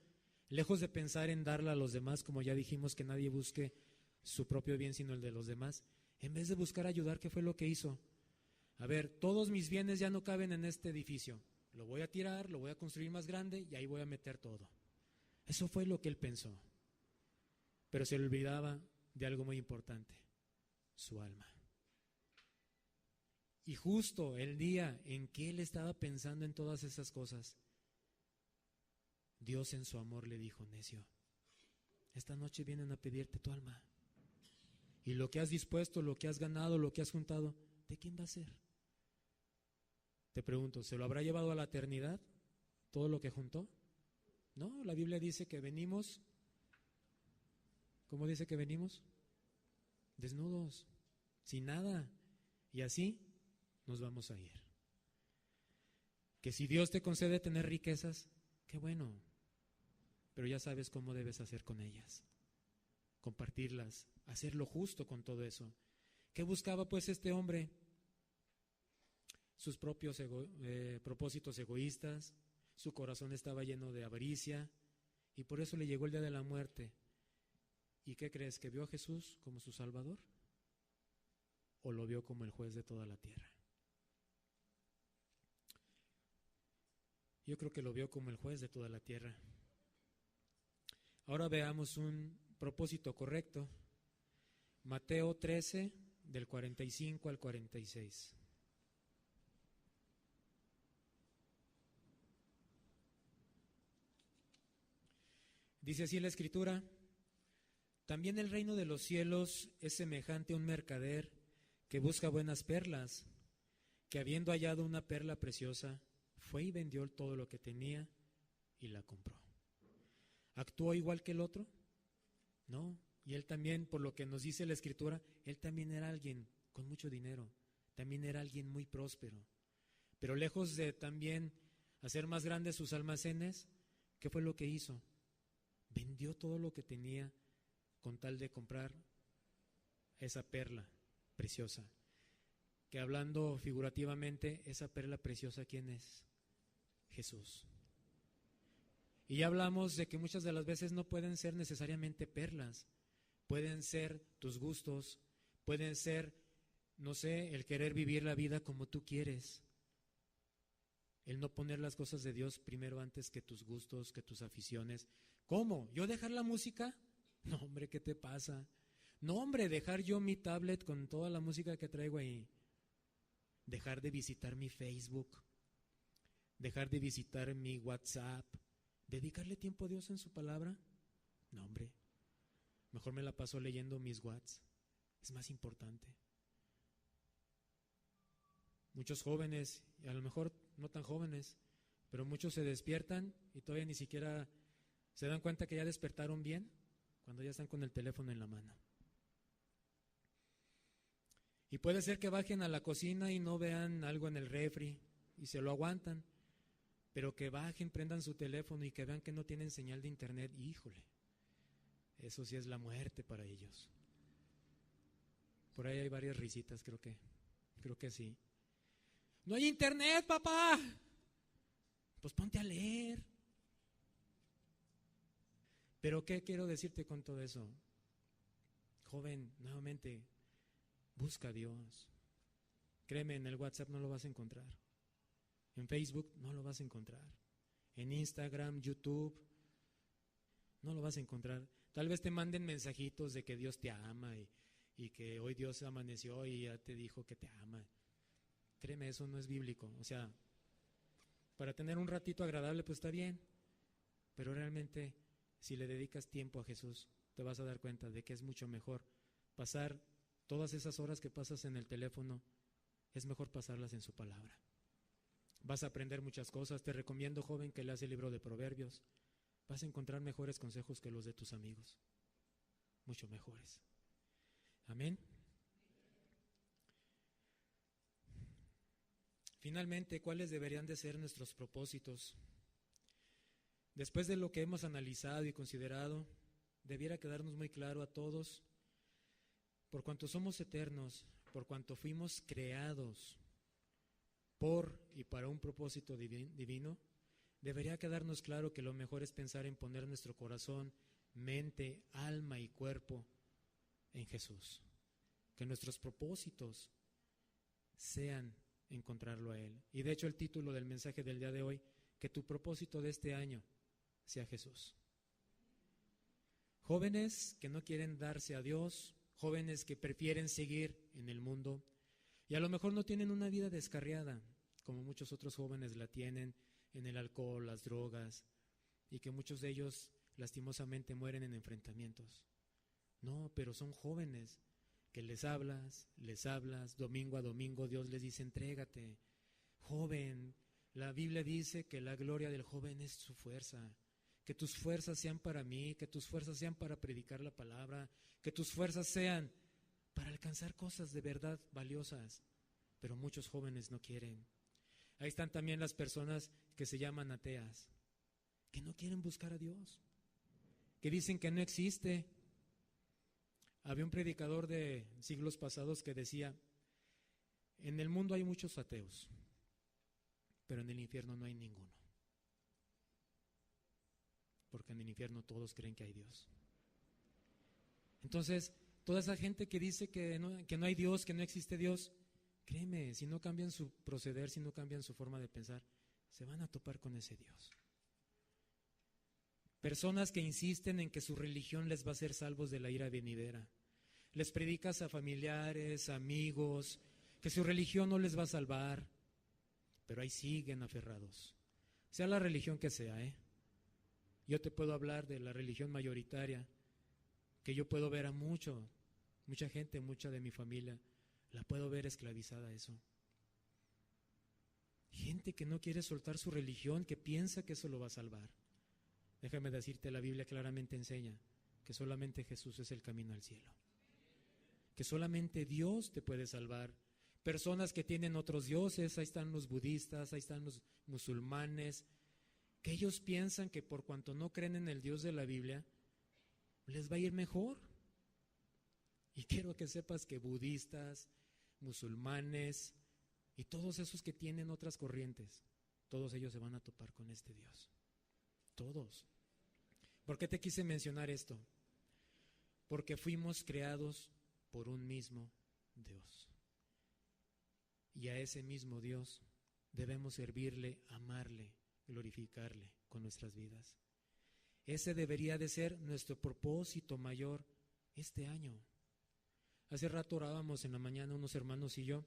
lejos de pensar en darla a los demás, como ya dijimos que nadie busque su propio bien sino el de los demás, en vez de buscar ayudar, ¿qué fue lo que hizo? A ver, todos mis bienes ya no caben en este edificio, lo voy a tirar, lo voy a construir más grande y ahí voy a meter todo. Eso fue lo que él pensó, pero se le olvidaba de algo muy importante: su alma. Y justo el día en que él estaba pensando en todas esas cosas, Dios en su amor le dijo: necio, esta noche vienen a pedirte tu alma. Y lo que has dispuesto, lo que has ganado, lo que has juntado, ¿de quién va a ser? Te pregunto, ¿se lo habrá llevado a la eternidad todo lo que juntó? No, la Biblia dice que venimos, ¿cómo dice que venimos? Desnudos, sin nada, y así nos vamos a ir. Que si Dios te concede tener riquezas, qué bueno, pero ya sabes cómo debes hacer con ellas, compartirlas, hacer lo justo con todo eso. ¿Qué buscaba pues este hombre? Sus propios propósitos egoístas, su corazón estaba lleno de avaricia y por eso le llegó el día de la muerte. ¿Y qué crees? ¿Que vio a Jesús como su Salvador? ¿O lo vio como el juez de toda la tierra? Yo creo que lo vio como el juez de toda la tierra. Ahora veamos un propósito correcto. Mateo 13, del 45 al 46. Dice así la Escritura: también el reino de los cielos es semejante a un mercader que busca buenas perlas, que habiendo hallado una perla preciosa, fue y vendió todo lo que tenía y la compró. ¿Actuó igual que el otro? No. Y él también, por lo que nos dice la Escritura, él también era alguien con mucho dinero, también era alguien muy próspero. Pero lejos de también hacer más grandes sus almacenes, ¿qué fue lo que hizo? Vendió todo lo que tenía con tal de comprar esa perla preciosa. Que hablando figurativamente, esa perla preciosa, ¿quién es? Jesús. Y ya hablamos de que muchas de las veces no pueden ser necesariamente perlas, pueden ser tus gustos, pueden ser, no sé, el querer vivir la vida como tú quieres, el no poner las cosas de Dios primero antes que tus gustos, que tus aficiones. ¿Cómo? ¿Yo dejar la música? No, hombre, ¿qué te pasa? No, hombre, dejar yo mi tablet con toda la música que traigo ahí, dejar de visitar mi Facebook, dejar de visitar mi WhatsApp, dedicarle tiempo a Dios en su palabra. No, hombre, mejor me la paso leyendo mis WhatsApp, es más importante. Muchos jóvenes, y a lo mejor no tan jóvenes, pero muchos se despiertan y todavía ni siquiera se dan cuenta que ya despertaron bien cuando ya están con el teléfono en la mano. Y puede ser que bajen a la cocina y no vean algo en el refri y se lo aguantan, pero que bajen, prendan su teléfono y que vean que no tienen señal de internet. Híjole, eso sí es la muerte para ellos. Por ahí hay varias risitas, creo que sí. No hay internet, papá. Pues ponte a leer. Pero ¿qué quiero decirte con todo eso? Joven, nuevamente, busca a Dios. Créeme, en el WhatsApp no lo vas a encontrar. En Facebook no lo vas a encontrar. En Instagram, YouTube, no lo vas a encontrar. Tal vez te manden mensajitos de que Dios te ama y que hoy Dios amaneció y ya te dijo que te ama. Créeme, eso no es bíblico. O sea, para tener un ratito agradable, pues está bien. Pero realmente, si le dedicas tiempo a Jesús, te vas a dar cuenta de que es mucho mejor pasar todas esas horas que pasas en el teléfono, es mejor pasarlas en su palabra. Vas a aprender muchas cosas. Te recomiendo, joven, que leas el libro de Proverbios. Vas a encontrar mejores consejos que los de tus amigos. Mucho mejores. Amén. Finalmente, ¿cuáles deberían de ser nuestros propósitos? Después de lo que hemos analizado y considerado, debiera quedarnos muy claro a todos, por cuanto somos eternos, por cuanto fuimos creados por y para un propósito divino, debería quedarnos claro que lo mejor es pensar en poner nuestro corazón, mente, alma y cuerpo en Jesús. Que nuestros propósitos sean encontrarlo a Él. Y de hecho el título del mensaje del día de hoy, que tu propósito de este año sea Jesús. Jóvenes que no quieren darse a Dios, jóvenes que prefieren seguir en el mundo y a lo mejor no tienen una vida descarriada, como muchos otros jóvenes la tienen en el alcohol, las drogas, y que muchos de ellos lastimosamente mueren en enfrentamientos. No, pero son jóvenes que les hablas, domingo a domingo Dios les dice, entrégate, joven. La Biblia dice que la gloria del joven es su fuerza, que tus fuerzas sean para mí, que tus fuerzas sean para predicar la palabra, que tus fuerzas sean para alcanzar cosas de verdad valiosas, pero muchos jóvenes no quieren. Ahí están también las personas que se llaman ateas, que no quieren buscar a Dios, que dicen que no existe. Había un predicador de siglos pasados que decía, en el mundo hay muchos ateos, pero en el infierno no hay ninguno, porque en el infierno todos creen que hay Dios. Entonces, toda esa gente que dice que no hay Dios, que no existe Dios, créeme, si no cambian su proceder, si no cambian su forma de pensar, se van a topar con ese Dios. Personas que insisten en que su religión les va a hacer salvos de la ira venidera. Les predicas a familiares, amigos, que su religión no les va a salvar, pero ahí siguen aferrados. Sea la religión que sea, Yo te puedo hablar de la religión mayoritaria, que yo puedo ver a mucha gente, mucha de mi familia, la puedo ver esclavizada a eso. Gente que no quiere soltar su religión, que piensa que eso lo va a salvar. Déjame decirte, la Biblia claramente enseña que solamente Jesús es el camino al cielo. Que solamente Dios te puede salvar. Personas que tienen otros dioses, ahí están los budistas, ahí están los musulmanes, que ellos piensan que por cuanto no creen en el Dios de la Biblia, les va a ir mejor. Y quiero que sepas que budistas, musulmanes y todos esos que tienen otras corrientes, todos ellos se van a topar con este Dios. Todos. ¿Por qué te quise mencionar esto? Porque fuimos creados por un mismo Dios. Y a ese mismo Dios debemos servirle, amarle, glorificarle con nuestras vidas. Ese debería de ser nuestro propósito mayor este año. Hace rato orábamos en la mañana unos hermanos y yo,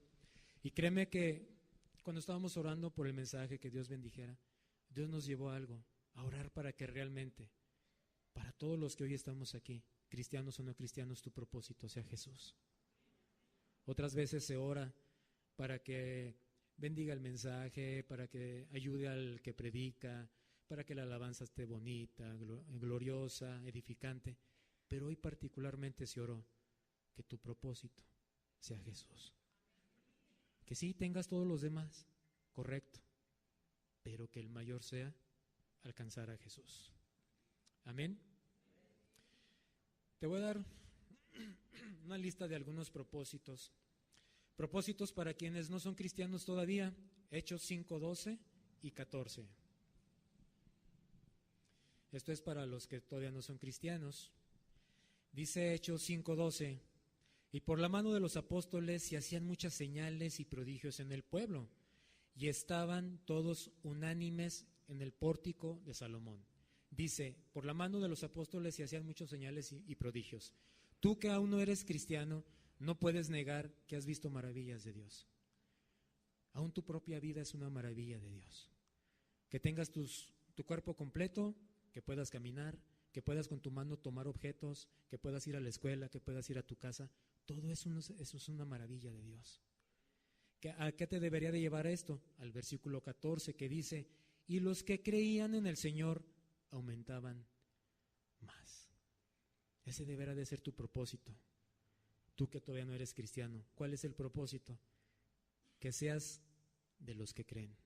y créeme que cuando estábamos orando por el mensaje que Dios bendijera, Dios nos llevó a algo, a orar para que realmente, para todos los que hoy estamos aquí, cristianos o no cristianos, tu propósito sea Jesús. Otras veces se ora para que bendiga el mensaje, para que ayude al que predica, para que la alabanza esté bonita, gloriosa, edificante, pero hoy particularmente se oró que tu propósito sea Jesús. Que sí tengas todos los demás, correcto, pero que el mayor sea alcanzar a Jesús. Amén. Te voy a dar una lista de algunos propósitos. Propósitos para quienes no son cristianos todavía, Hechos 5:12 y 14. Esto es para los que todavía no son cristianos. Dice Hechos 5:12, y por la mano de los apóstoles se hacían muchas señales y prodigios en el pueblo, y estaban todos unánimes en el pórtico de Salomón. Dice, por la mano de los apóstoles se hacían muchas señales y prodigios. Tú que aún no eres cristiano, no puedes negar que has visto maravillas de Dios. Aún tu propia vida es una maravilla de Dios. Que tengas tu cuerpo completo, que puedas caminar, que puedas con tu mano tomar objetos, que puedas ir a la escuela, que puedas ir a tu casa. Todo eso es una maravilla de Dios. ¿A qué te debería de llevar esto? Al versículo 14 que dice, y los que creían en el Señor aumentaban más. Ese deberá de ser tu propósito. Tú que todavía no eres cristiano, ¿cuál es el propósito? Que seas de los que creen,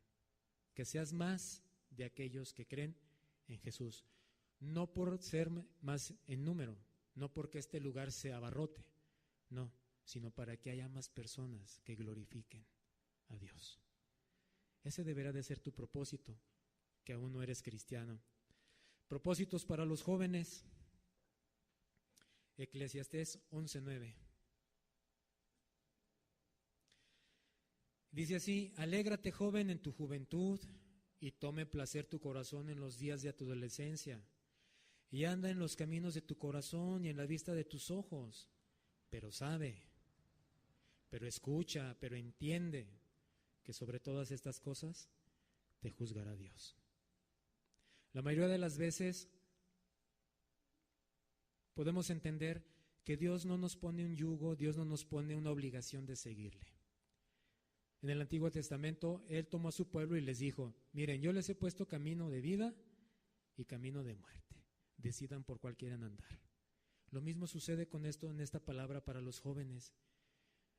que seas más de aquellos que creen en Jesús, no por ser más en número, no porque este lugar se abarrote, no, sino para que haya más personas que glorifiquen a Dios. Ese deberá de ser tu propósito, que aún no eres cristiano. Propósitos para los jóvenes, Eclesiastés 11:9. Dice así, alégrate joven en tu juventud y tome placer tu corazón en los días de tu adolescencia y anda en los caminos de tu corazón y en la vista de tus ojos, pero sabe, pero escucha, pero entiende que sobre todas estas cosas te juzgará Dios. La mayoría de las veces podemos entender que Dios no nos pone un yugo, Dios no nos pone una obligación de seguirle. En el Antiguo Testamento, Él tomó a su pueblo y les dijo, miren, yo les he puesto camino de vida y camino de muerte. Decidan por cuál quieren andar. Lo mismo sucede con esto en esta palabra para los jóvenes.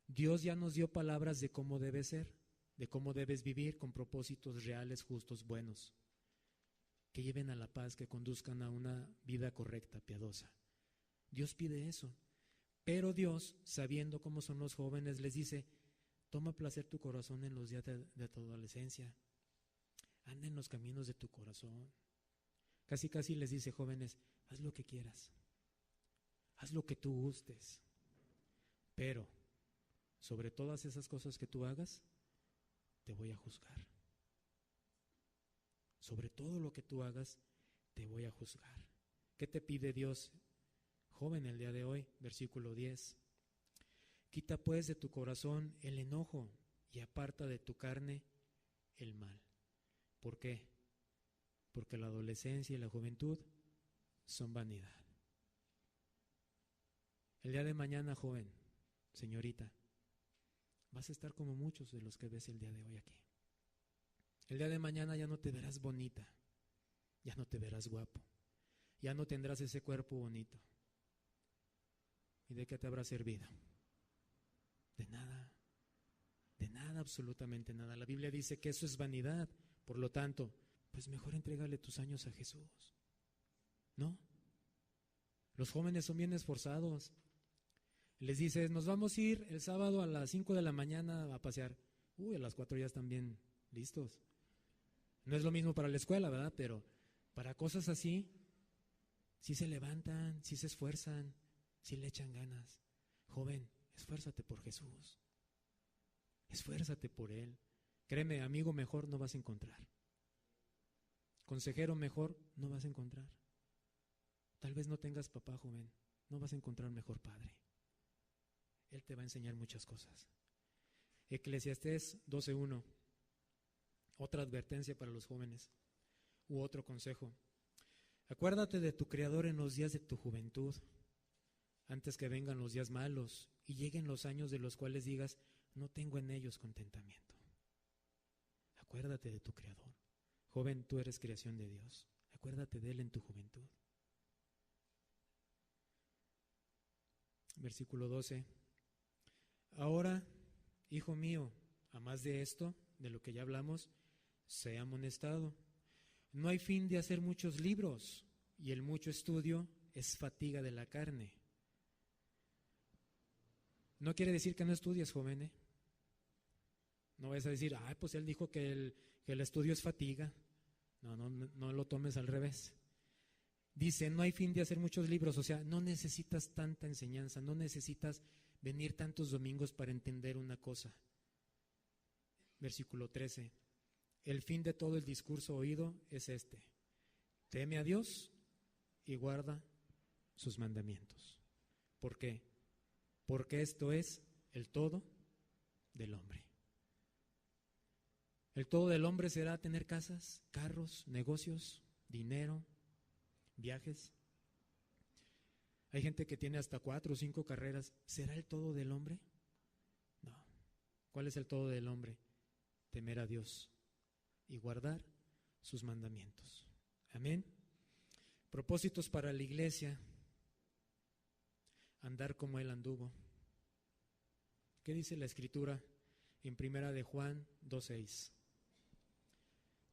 Dios ya nos dio palabras de cómo debe ser, de cómo debes vivir con propósitos reales, justos, buenos, que lleven a la paz, que conduzcan a una vida correcta, piadosa. Dios pide eso, pero Dios, sabiendo cómo son los jóvenes, les dice, toma placer tu corazón en los días de tu adolescencia, anda en los caminos de tu corazón. Casi les dice, jóvenes, haz lo que quieras, haz lo que tú gustes, pero sobre todas esas cosas que tú hagas, te voy a juzgar. sobre todo lo que tú hagas, te voy a juzgar. ¿Qué te pide Dios, joven, el día de hoy? Versículo 10. Quita pues de tu corazón el enojo y aparta de tu carne el mal. ¿Por qué? Porque la adolescencia y la juventud son vanidad. El día de mañana, joven, señorita, vas a estar como muchos de los que ves el día de hoy aquí. El día de mañana ya no te verás bonita, ya no te verás guapo, ya no tendrás ese cuerpo bonito. ¿Y de qué te habrá servido? De nada, absolutamente nada. La Biblia dice que eso es vanidad. Por lo tanto, pues mejor entrégale tus años a Jesús, ¿no? Los jóvenes son bien esforzados. Les dices, nos vamos a ir el sábado a las 5 de la mañana a pasear. A las 4 ya están bien listos. No es lo mismo para la escuela, ¿verdad? Pero para cosas así, sí se levantan, sí se esfuerzan, sí le echan ganas. Joven, esfuérzate por Jesús. Esfuérzate por Él. Créeme, amigo mejor no vas a encontrar. Consejero mejor no vas a encontrar. Tal vez no tengas papá, joven, no vas a encontrar mejor padre. Él te va a enseñar muchas cosas. Eclesiastés 12:1, otra advertencia para los jóvenes, u otro consejo. Acuérdate de tu Creador en los días de tu juventud, antes que vengan los días malos y lleguen los años de los cuales digas, no tengo en ellos contentamiento. Acuérdate de tu Creador. Joven, tú eres creación de Dios. Acuérdate de Él en tu juventud. Versículo 12. Ahora, hijo mío, a más de esto, de lo que ya hablamos, sea amonestado. No hay fin de hacer muchos libros, y el mucho estudio es fatiga de la carne. No quiere decir que no estudies, joven, ¿eh? No vayas a decir, pues él dijo que el estudio es fatiga. No lo tomes al revés. Dice, no hay fin de hacer muchos libros, o sea, no necesitas tanta enseñanza, no necesitas venir tantos domingos para entender una cosa. Versículo 13. El fin de todo el discurso oído es este: teme a Dios y guarda sus mandamientos. ¿Por qué? Porque esto es el todo del hombre. El todo del hombre será tener casas, carros, negocios, dinero, viajes. Hay gente que tiene hasta 4 o 5 carreras. ¿Será el todo del hombre? No. ¿Cuál es el todo del hombre? Temer a Dios y guardar sus mandamientos. Amén. Propósitos para la iglesia: andar como Él anduvo. ¿Qué dice la Escritura en 1 de Juan 2:6?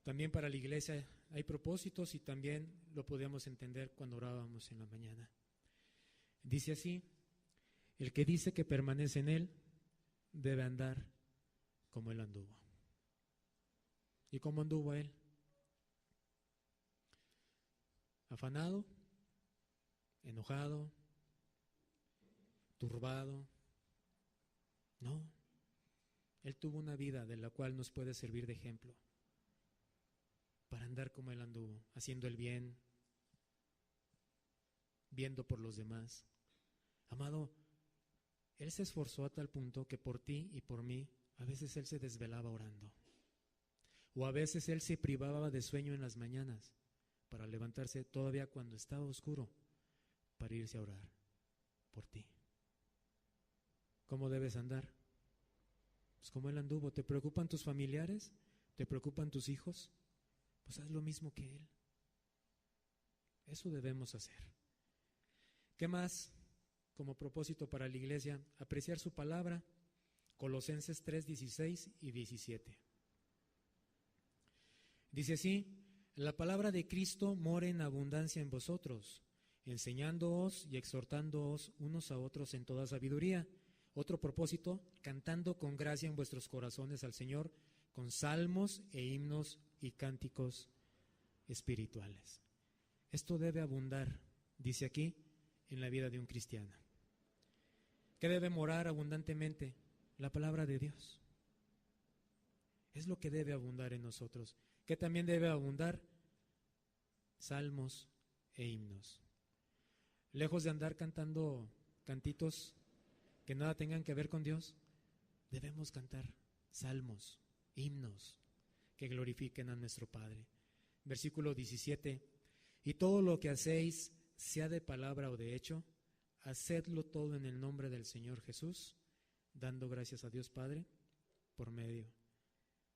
También para la iglesia hay propósitos y también lo podíamos entender cuando orábamos en la mañana. Dice así: el que dice que permanece en Él debe andar como Él anduvo. ¿Y cómo anduvo Él? ¿Afanado? ¿Enojado? ¿Turbado? No. Él tuvo una vida de la cual nos puede servir de ejemplo para andar como Él anduvo, haciendo el bien, viendo por los demás. Amado, Él se esforzó a tal punto que por ti y por mí, a veces Él se desvelaba orando. O a veces Él se privaba de sueño en las mañanas para levantarse todavía cuando estaba oscuro para irse a orar por ti. ¿Cómo debes andar? Pues como Él anduvo. ¿Te preocupan tus familiares? ¿Te preocupan tus hijos? Pues haz lo mismo que Él. Eso debemos hacer. ¿Qué más como propósito para la iglesia? Apreciar su palabra. Colosenses 3:16 y 17. Dice así: la palabra de Cristo mora en abundancia en vosotros, enseñándoos y exhortándoos unos a otros en toda sabiduría. Otro propósito: cantando con gracia en vuestros corazones al Señor, con salmos e himnos y cánticos espirituales. Esto debe abundar, dice aquí, en la vida de un cristiano. ¿Qué debe morar abundantemente? La palabra de Dios. Es lo que debe abundar en nosotros. ¿Qué también debe abundar? Salmos e himnos. Lejos de andar cantando cantitos que nada tengan que ver con Dios, debemos cantar salmos, himnos que glorifiquen a nuestro Padre. Versículo 17: y todo lo que hacéis, sea de palabra o de hecho, hacedlo todo en el nombre del Señor Jesús, dando gracias a Dios Padre por medio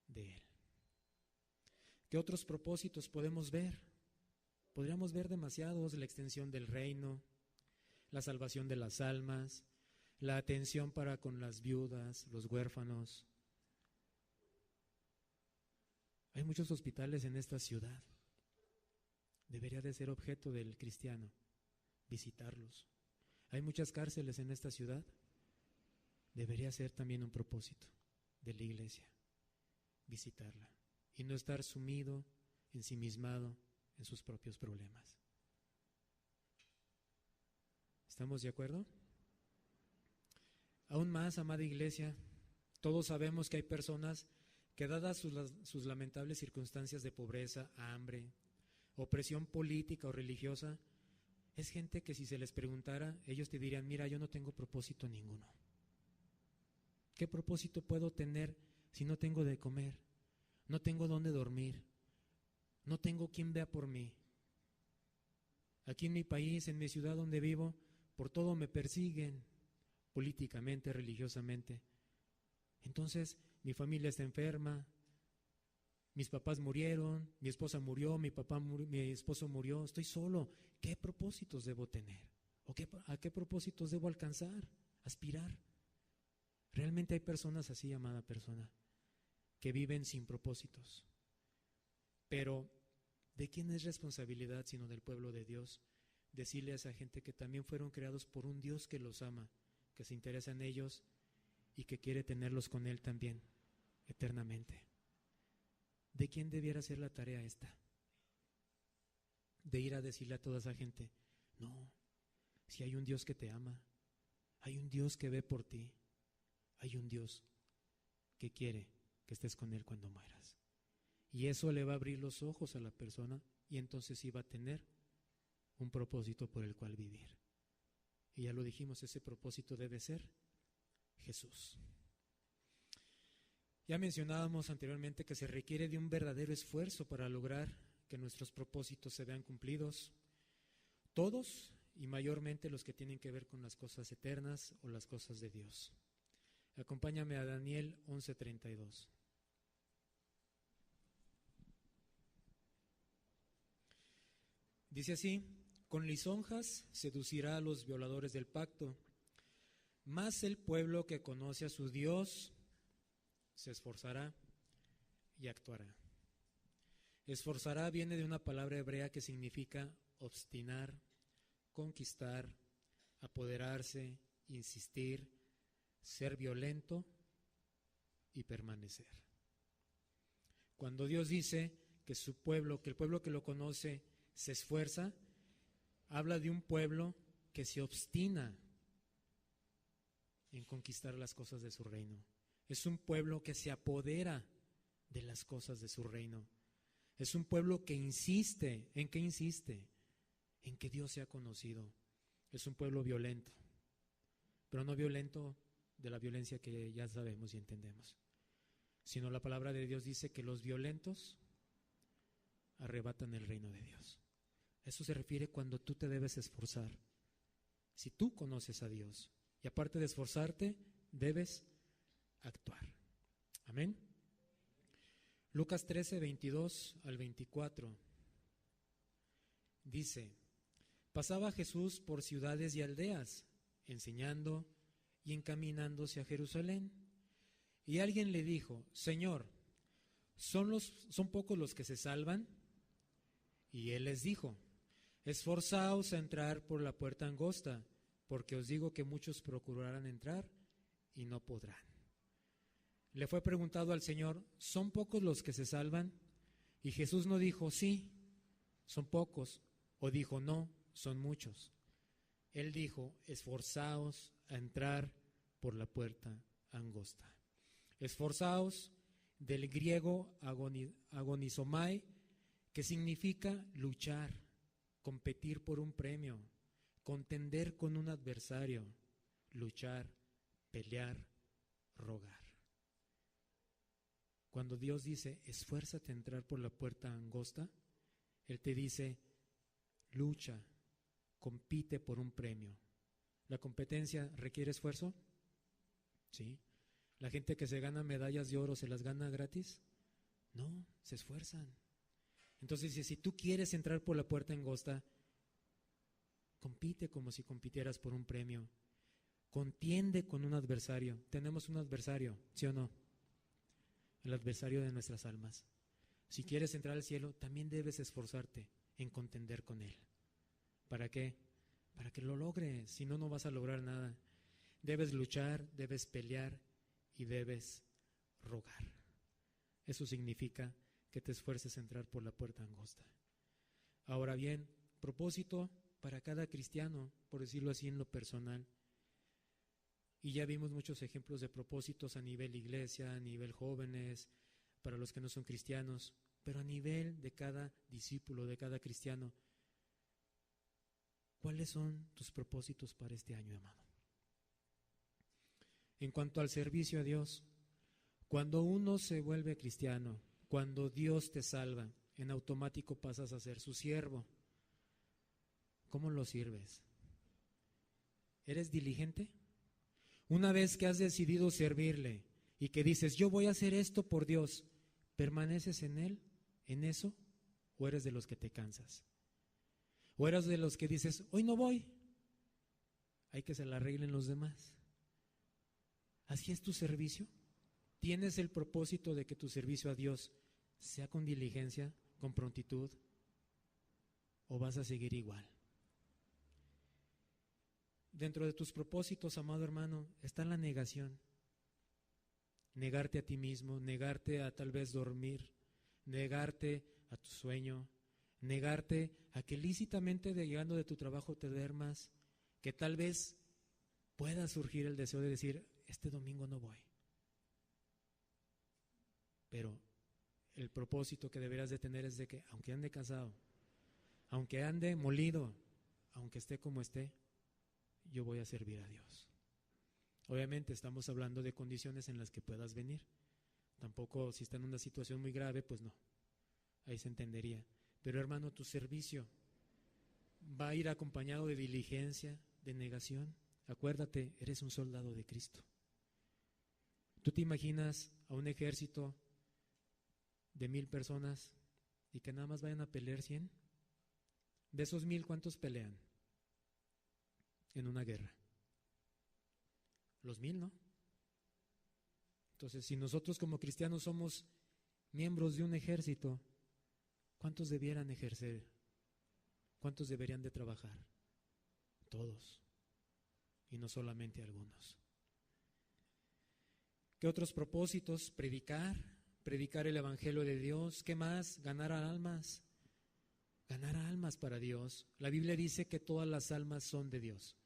de Él. ¿Qué otros propósitos podemos ver? Podríamos ver demasiados: la extensión del reino, la salvación de las almas, la atención para con las viudas, los huérfanos. Hay muchos hospitales en esta ciudad. Debería de ser objeto del cristiano visitarlos. Hay muchas cárceles en esta ciudad. Debería ser también un propósito de la iglesia visitarla y no estar sumido, ensimismado en sus propios problemas. ¿Estamos de acuerdo? Aún más, amada iglesia, todos sabemos que hay personas que, dadas sus lamentables circunstancias de pobreza, hambre, opresión política o religiosa, es gente que si se les preguntara, ellos te dirían: mira, yo no tengo propósito ninguno. ¿Qué propósito puedo tener si no tengo de comer? No tengo dónde dormir. No tengo quien vea por mí. Aquí en mi país, en mi ciudad donde vivo, por todo me persiguen, políticamente, religiosamente. Entonces, mi familia está enferma, mis papás murieron, mi esposa murió, mi esposo murió, estoy solo. ¿Qué propósitos debo tener? ¿A qué propósitos debo alcanzar, aspirar? Realmente hay personas así, amada persona, que viven sin propósitos. Pero, ¿de quién es responsabilidad sino del pueblo de Dios decirle a esa gente que también fueron creados por un Dios que los ama, que se interesa en ellos y que quiere tenerlos con Él también, eternamente? ¿De quién debiera ser la tarea esta? De ir a decirle a toda esa gente: no, si hay un Dios que te ama, hay un Dios que ve por ti, hay un Dios que quiere que estés con Él cuando mueras. Y eso le va a abrir los ojos a la persona y entonces sí va a tener un propósito por el cual vivir. Y ya lo dijimos, ese propósito debe ser Jesús. Ya mencionábamos anteriormente que se requiere de un verdadero esfuerzo para lograr que nuestros propósitos se vean cumplidos, todos y mayormente los que tienen que ver con las cosas eternas o las cosas de Dios. Acompáñame a Daniel 11:32. Dice así: con lisonjas seducirá a los violadores del pacto, mas el pueblo que conoce a su Dios se esforzará y actuará. Esforzará viene de una palabra hebrea que significa obstinar, conquistar, apoderarse, insistir, ser violento y permanecer. Cuando Dios dice que su pueblo, que el pueblo que lo conoce se esfuerza, habla de un pueblo que se obstina en conquistar las cosas de su reino. Es un pueblo que se apodera de las cosas de su reino. Es un pueblo que insiste. ¿En qué insiste? En que Dios sea conocido. Es un pueblo violento, pero no violento de la violencia que ya sabemos y entendemos, sino la palabra de Dios dice que los violentos arrebatan el reino de Dios. Eso se refiere cuando tú te debes esforzar. Si tú conoces a Dios y aparte de esforzarte, debes actuar. Amén. Lucas 13:22 al 24 dice: pasaba Jesús por ciudades y aldeas, enseñando y encaminándose a Jerusalén. Y alguien le dijo: Señor, ¿son pocos los que se salvan? Y él les dijo: esforzaos a entrar por la puerta angosta, porque os digo que muchos procurarán entrar y no podrán. Le fue preguntado al Señor: ¿son pocos los que se salvan? Y Jesús no dijo: sí, son pocos, o dijo: no, son muchos. Él dijo: esforzaos a entrar por la puerta angosta. Esforzaos del griego agonizomai, que significa luchar, competir por un premio, contender con un adversario, luchar, pelear, rogar. Cuando Dios dice, esfuérzate a entrar por la puerta angosta, Él te dice, lucha, compite por un premio. ¿La competencia requiere esfuerzo? Sí. ¿La gente que se gana medallas de oro se las gana gratis? No, se esfuerzan. Entonces, si tú quieres entrar por la puerta angosta, compite como si compitieras por un premio. Contiende con un adversario. Tenemos un adversario, ¿sí o no? El adversario de nuestras almas. Si quieres entrar al cielo, también debes esforzarte en contender con él. ¿Para qué? Para que lo logres, si no, no vas a lograr nada. Debes luchar, debes pelear y debes rogar. Eso significa que te esfuerces a entrar por la puerta angosta. Ahora bien, propósito para cada cristiano, por decirlo así en lo personal. Y ya vimos muchos ejemplos de propósitos a nivel iglesia, a nivel jóvenes, para los que no son cristianos, pero a nivel de cada discípulo, de cada cristiano. ¿Cuáles son tus propósitos para este año, amado? En cuanto al servicio a Dios, cuando uno se vuelve cristiano, cuando Dios te salva, en automático pasas a ser su siervo. ¿Cómo lo sirves? ¿Eres diligente? Una vez que has decidido servirle y que dices, yo voy a hacer esto por Dios, ¿permaneces en Él, en eso? ¿O eres de los que te cansas? ¿O eres de los que dices, hoy no voy? Hay que se la arreglen los demás. ¿Así es tu servicio? ¿Tienes el propósito de que tu servicio a Dios sea con diligencia, con prontitud? ¿O vas a seguir igual? Dentro de tus propósitos, amado hermano, está la negación. Negarte a ti mismo, negarte a tal vez dormir, negarte a tu sueño, negarte a que lícitamente llegando de tu trabajo te duermas, que tal vez pueda surgir el deseo de decir, este domingo no voy. Pero el propósito que deberás de tener es de que aunque ande cansado, aunque ande molido, aunque esté como esté, yo voy a servir a Dios. Obviamente estamos hablando de condiciones en las que puedas venir. Tampoco si está en una situación muy grave, pues no, ahí se entendería. Pero hermano, tu servicio va a ir acompañado de diligencia, de negación. Acuérdate, eres un soldado de Cristo. ¿Tú te imaginas a un ejército de 1,000 personas y que nada más vayan a pelear 100? De esos 1,000, ¿cuántos pelean en una guerra? Los 1,000, ¿no? Entonces, si nosotros como cristianos somos miembros de un ejército, ¿cuántos debieran ejercer? ¿Cuántos deberían de trabajar? Todos, y no solamente algunos. ¿Qué otros propósitos? Predicar el evangelio de Dios. ¿Qué más? Ganar almas para Dios. La Biblia dice que todas las almas son de Dios.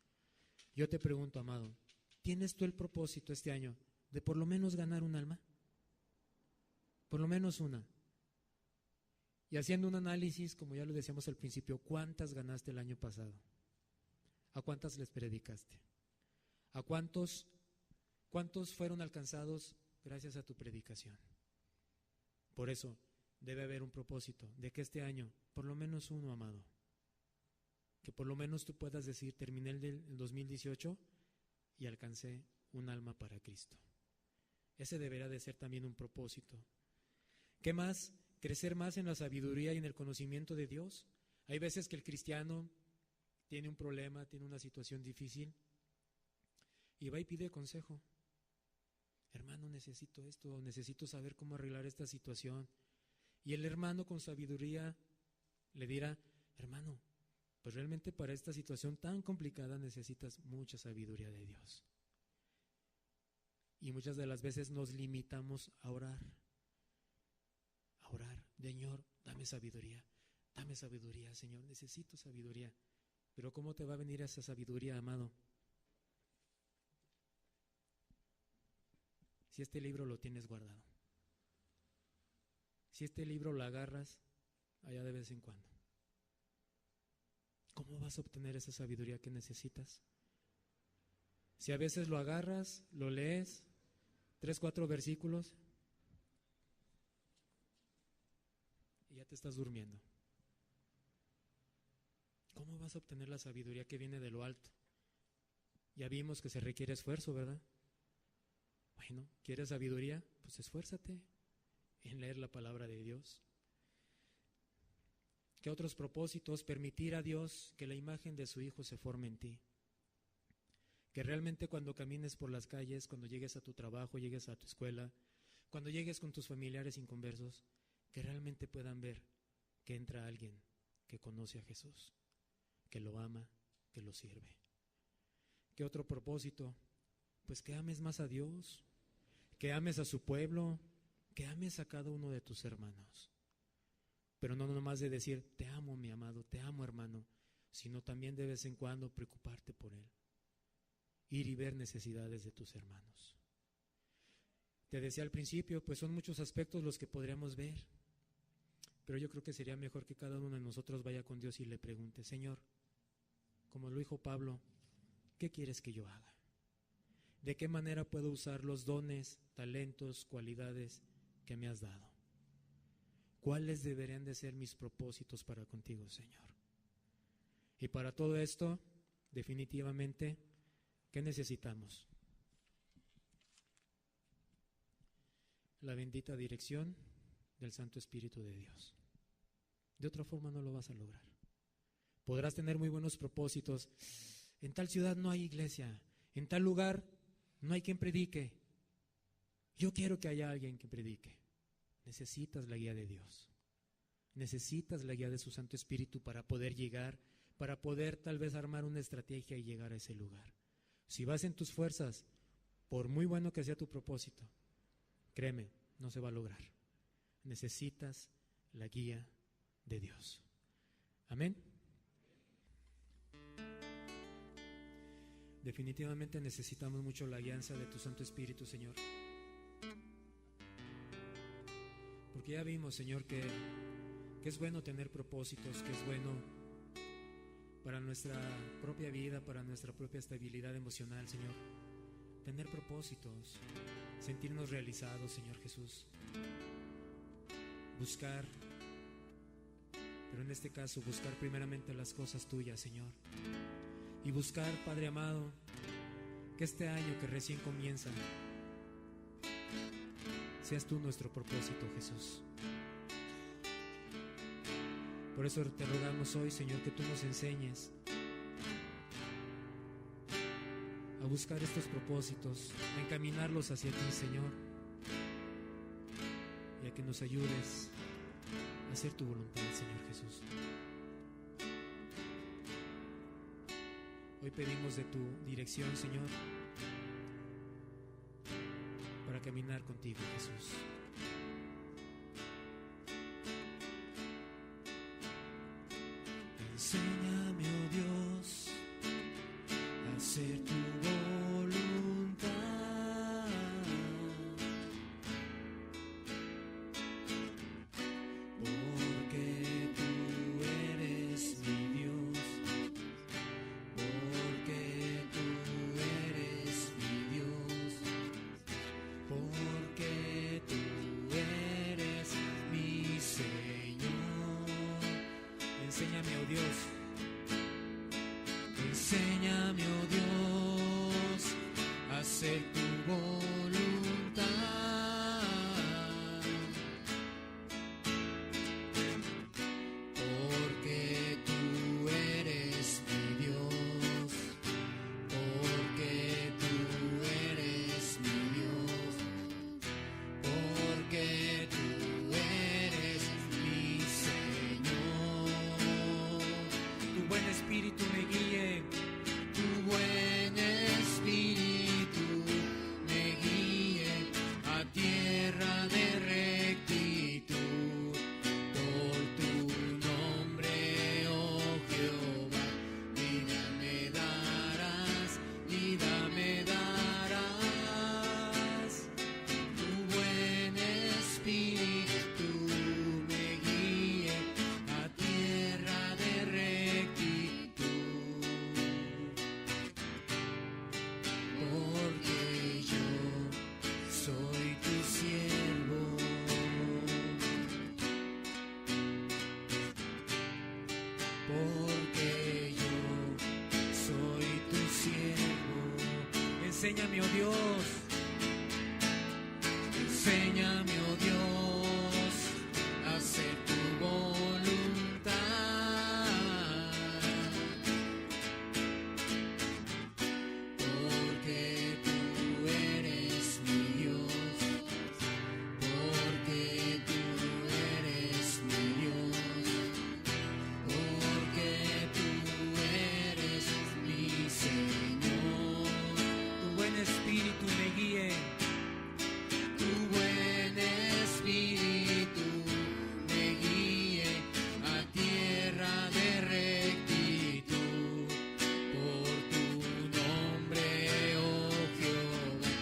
Yo te pregunto, amado, ¿tienes tú el propósito este año de por lo menos ganar un alma? Por lo menos una. Y haciendo un análisis, como ya lo decíamos al principio, ¿cuántas ganaste el año pasado? ¿A cuántas les predicaste? ¿A cuántos fueron alcanzados gracias a tu predicación? Por eso debe haber un propósito de que este año, por lo menos uno, amado, que por lo menos tú puedas decir, terminé el 2018 y alcancé un alma para Cristo. Ese deberá de ser también un propósito. ¿Qué más? Crecer más en la sabiduría y en el conocimiento de Dios. Hay veces que el cristiano tiene un problema, tiene una situación difícil y va y pide consejo. Hermano, necesito esto, necesito saber cómo arreglar esta situación. Y el hermano con sabiduría le dirá, hermano, pues realmente para esta situación tan complicada necesitas mucha sabiduría de Dios. Y muchas de las veces nos limitamos a orar. Señor, dame sabiduría, Señor, necesito sabiduría. Pero ¿cómo te va a venir esa sabiduría, amado? Si este libro lo tienes guardado. si este libro lo agarras allá de vez en cuando? ¿Cómo vas a obtener esa sabiduría que necesitas? Si a veces lo agarras, lo lees, 3, 4 versículos, y ya te estás durmiendo. ¿Cómo vas a obtener la sabiduría que viene de lo alto? Ya vimos que se requiere esfuerzo, ¿verdad? Bueno, ¿quieres sabiduría? Pues esfuérzate en leer la palabra de Dios. ¿Qué otros propósitos? Permitir a Dios que la imagen de su Hijo se forme en ti. Que realmente cuando camines por las calles, cuando llegues a tu trabajo, llegues a tu escuela, cuando llegues con tus familiares inconversos, que realmente puedan ver que entra alguien que conoce a Jesús, que lo ama, que lo sirve. ¿Qué otro propósito? Pues que ames más a Dios, que ames a su pueblo, que ames a cada uno de tus hermanos. Pero no nomás de decir, te amo mi amado, te amo hermano, sino también de vez en cuando preocuparte por él. Ir y ver necesidades de tus hermanos. Te decía al principio, pues son muchos aspectos los que podríamos ver, pero yo creo que sería mejor que cada uno de nosotros vaya con Dios y le pregunte, Señor, como lo dijo Pablo, ¿qué quieres que yo haga? ¿De qué manera puedo usar los dones, talentos, cualidades que me has dado? ¿Cuáles deberían de ser mis propósitos para contigo, Señor? Y para todo esto, definitivamente, ¿qué necesitamos? La bendita dirección del Santo Espíritu de Dios. De otra forma no lo vas a lograr. Podrás tener muy buenos propósitos. En tal ciudad no hay iglesia, en tal lugar no hay quien predique. Yo quiero que haya alguien que predique. Necesitas la guía de Dios. Necesitas la guía de su Santo Espíritu para poder llegar, para poder tal vez armar una estrategia y llegar a ese lugar. Si vas en tus fuerzas, por muy bueno que sea tu propósito, créeme, no se va a lograr. Necesitas la guía de Dios. Amén. Definitivamente necesitamos mucho la guianza de tu Santo Espíritu, Señor. Porque ya vimos, Señor, que es bueno tener propósitos, que es bueno para nuestra propia vida, para nuestra propia estabilidad emocional, Señor. Tener propósitos, sentirnos realizados, Señor Jesús. Buscar, pero en este caso, buscar primeramente las cosas tuyas, Señor. Y buscar, Padre amado, que este año que recién comienza, seas tú nuestro propósito, Jesús. Por eso te rogamos hoy, Señor, que tú nos enseñes a buscar estos propósitos, a encaminarlos hacia ti, Señor, y a que nos ayudes a hacer tu voluntad, Señor Jesús. Hoy pedimos de tu dirección, Señor, para caminar contigo, Jesús. Enséñame, oh Dios, a hacer tu voluntad, porque tú eres mi Dios, porque tú eres mi Dios, porque tú eres mi Señor. Enséñame, oh Dios, enséñame, oh Dios, a hacer tu voluntad, porque tú eres mi Dios, porque tú eres mi Dios, porque tú eres mi Señor. Tu buen espíritu me guíe, tu buen espíritu me guíe a tierra de rectitud. Por tu nombre, oh Jehová, vida me darás, vida me darás. Tu buen espíritu Enséñame, oh Dios. Enséñame, oh Dios, a hacer tu voluntad. Porque tú eres mi Dios. Porque tú eres mi Dios. Porque tú eres mi Señor. Tu buen espíritu me guíe. Tu buen espíritu me guíe a tierra de rectitud. Por tu nombre, oh Jehová,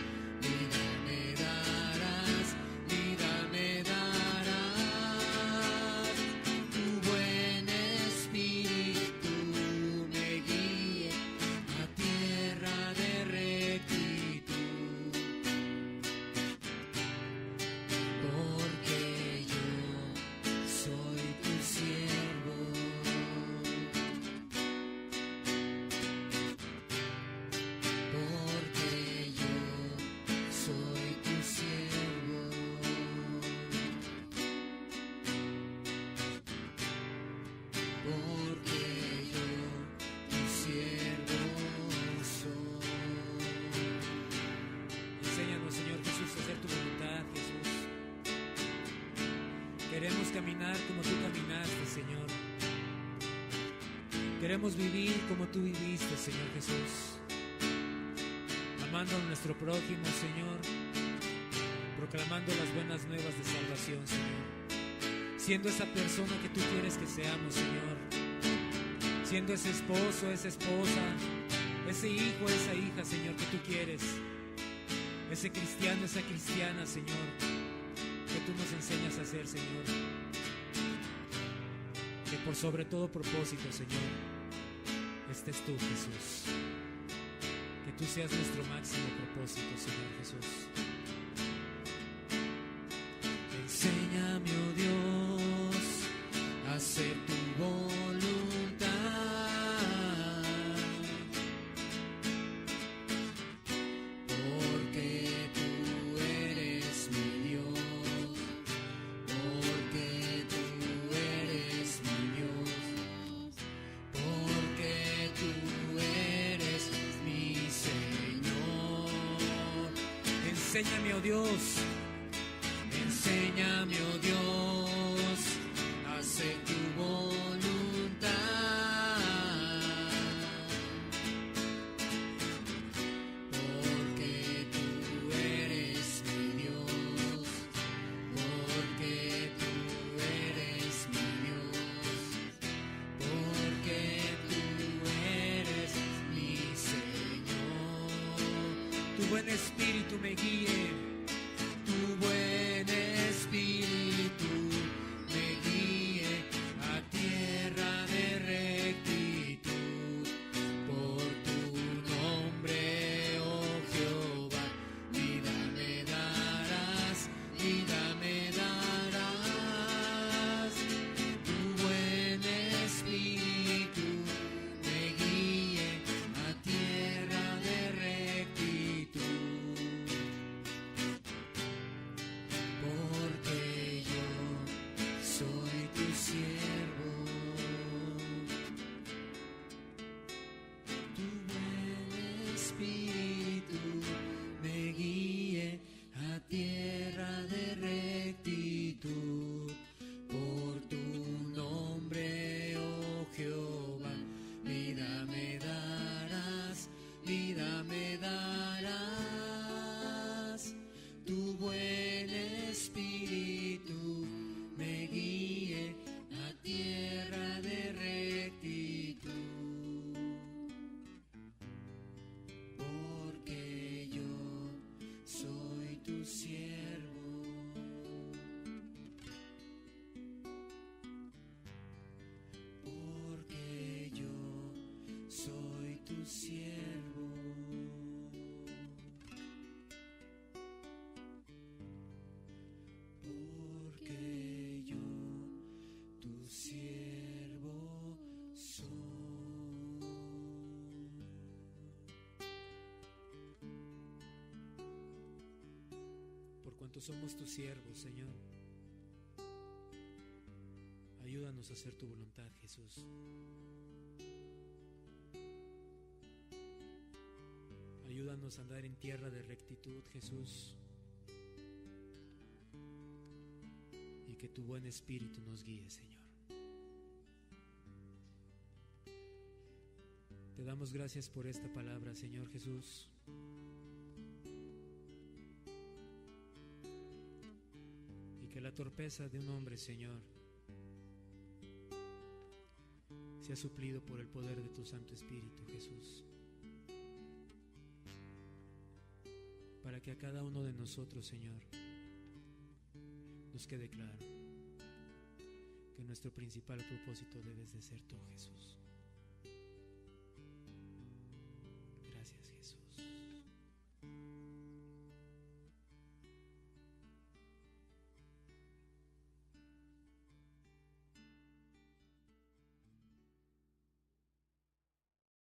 vida me darás, vida me darás. Tu buen espíritu me guíe a tierra de rectitud. Porque yo soy tu siervo. Porque yo soy tu siervo. Porque yo tu siervo soy. Enséñanos, Señor Jesús, a hacer tu voluntad, Jesús. Queremos caminar como tú caminaste, Señor. Queremos vivir como tú viviste, Señor Jesús. Amando a nuestro prójimo, Señor. Proclamando las buenas nuevas de salvación, Señor. Siendo esa persona que tú quieres que seamos, Señor. Siendo ese esposo, esa esposa, ese hijo, esa hija, Señor, que tú quieres. Ese cristiano, esa cristiana, Señor, que tú nos enseñas a ser, Señor. Que por sobre todo propósito, Señor, estés tú, Jesús. Que tú seas nuestro máximo propósito, Señor Jesús. Enséñame, oh Dios, a hacer tu voluntad. Porque tú eres mi Dios. Porque tú eres mi Dios. Porque tú eres mi Señor. Enséñame, oh Dios. Enséñame, oh Dios, a hacer tu voluntad. Porque tú eres mi Dios. Porque tú eres mi Dios. Porque tú eres mi Señor. Tu buen espíritu me guíe. Tu buen espíritu me guíe a tierra de rectitud. Por tu nombre, oh Jehová, vida me darás, vida me darás. Tu buen espíritu me guíe a tierra de rectitud. Porque yo soy tu siervo. Tu buen espíritu me guíe a tierra de rectitud. Por tu nombre, oh Jehová, vida me darás, vida me darás. Tu buen espíritu me guíe a tierra de rectitud. Porque yo soy tu siervo. Porque yo soy tu siervo. Porque yo tu siervo soy. cuanto somos tus siervos, Señor. Ayúdanos a hacer tu voluntad, Jesús. Ayúdanos a andar en tierra de rectitud, Jesús. Y que tu buen espíritu nos guíe, Señor. Te damos gracias por esta palabra, Señor Jesús. Y que la torpeza de un hombre, Señor, sea suplido por el poder de tu Santo Espíritu, Jesús. Para que a cada uno de nosotros, Señor, nos quede claro que nuestro principal propósito debes de ser tú, Jesús. Gracias, Jesús.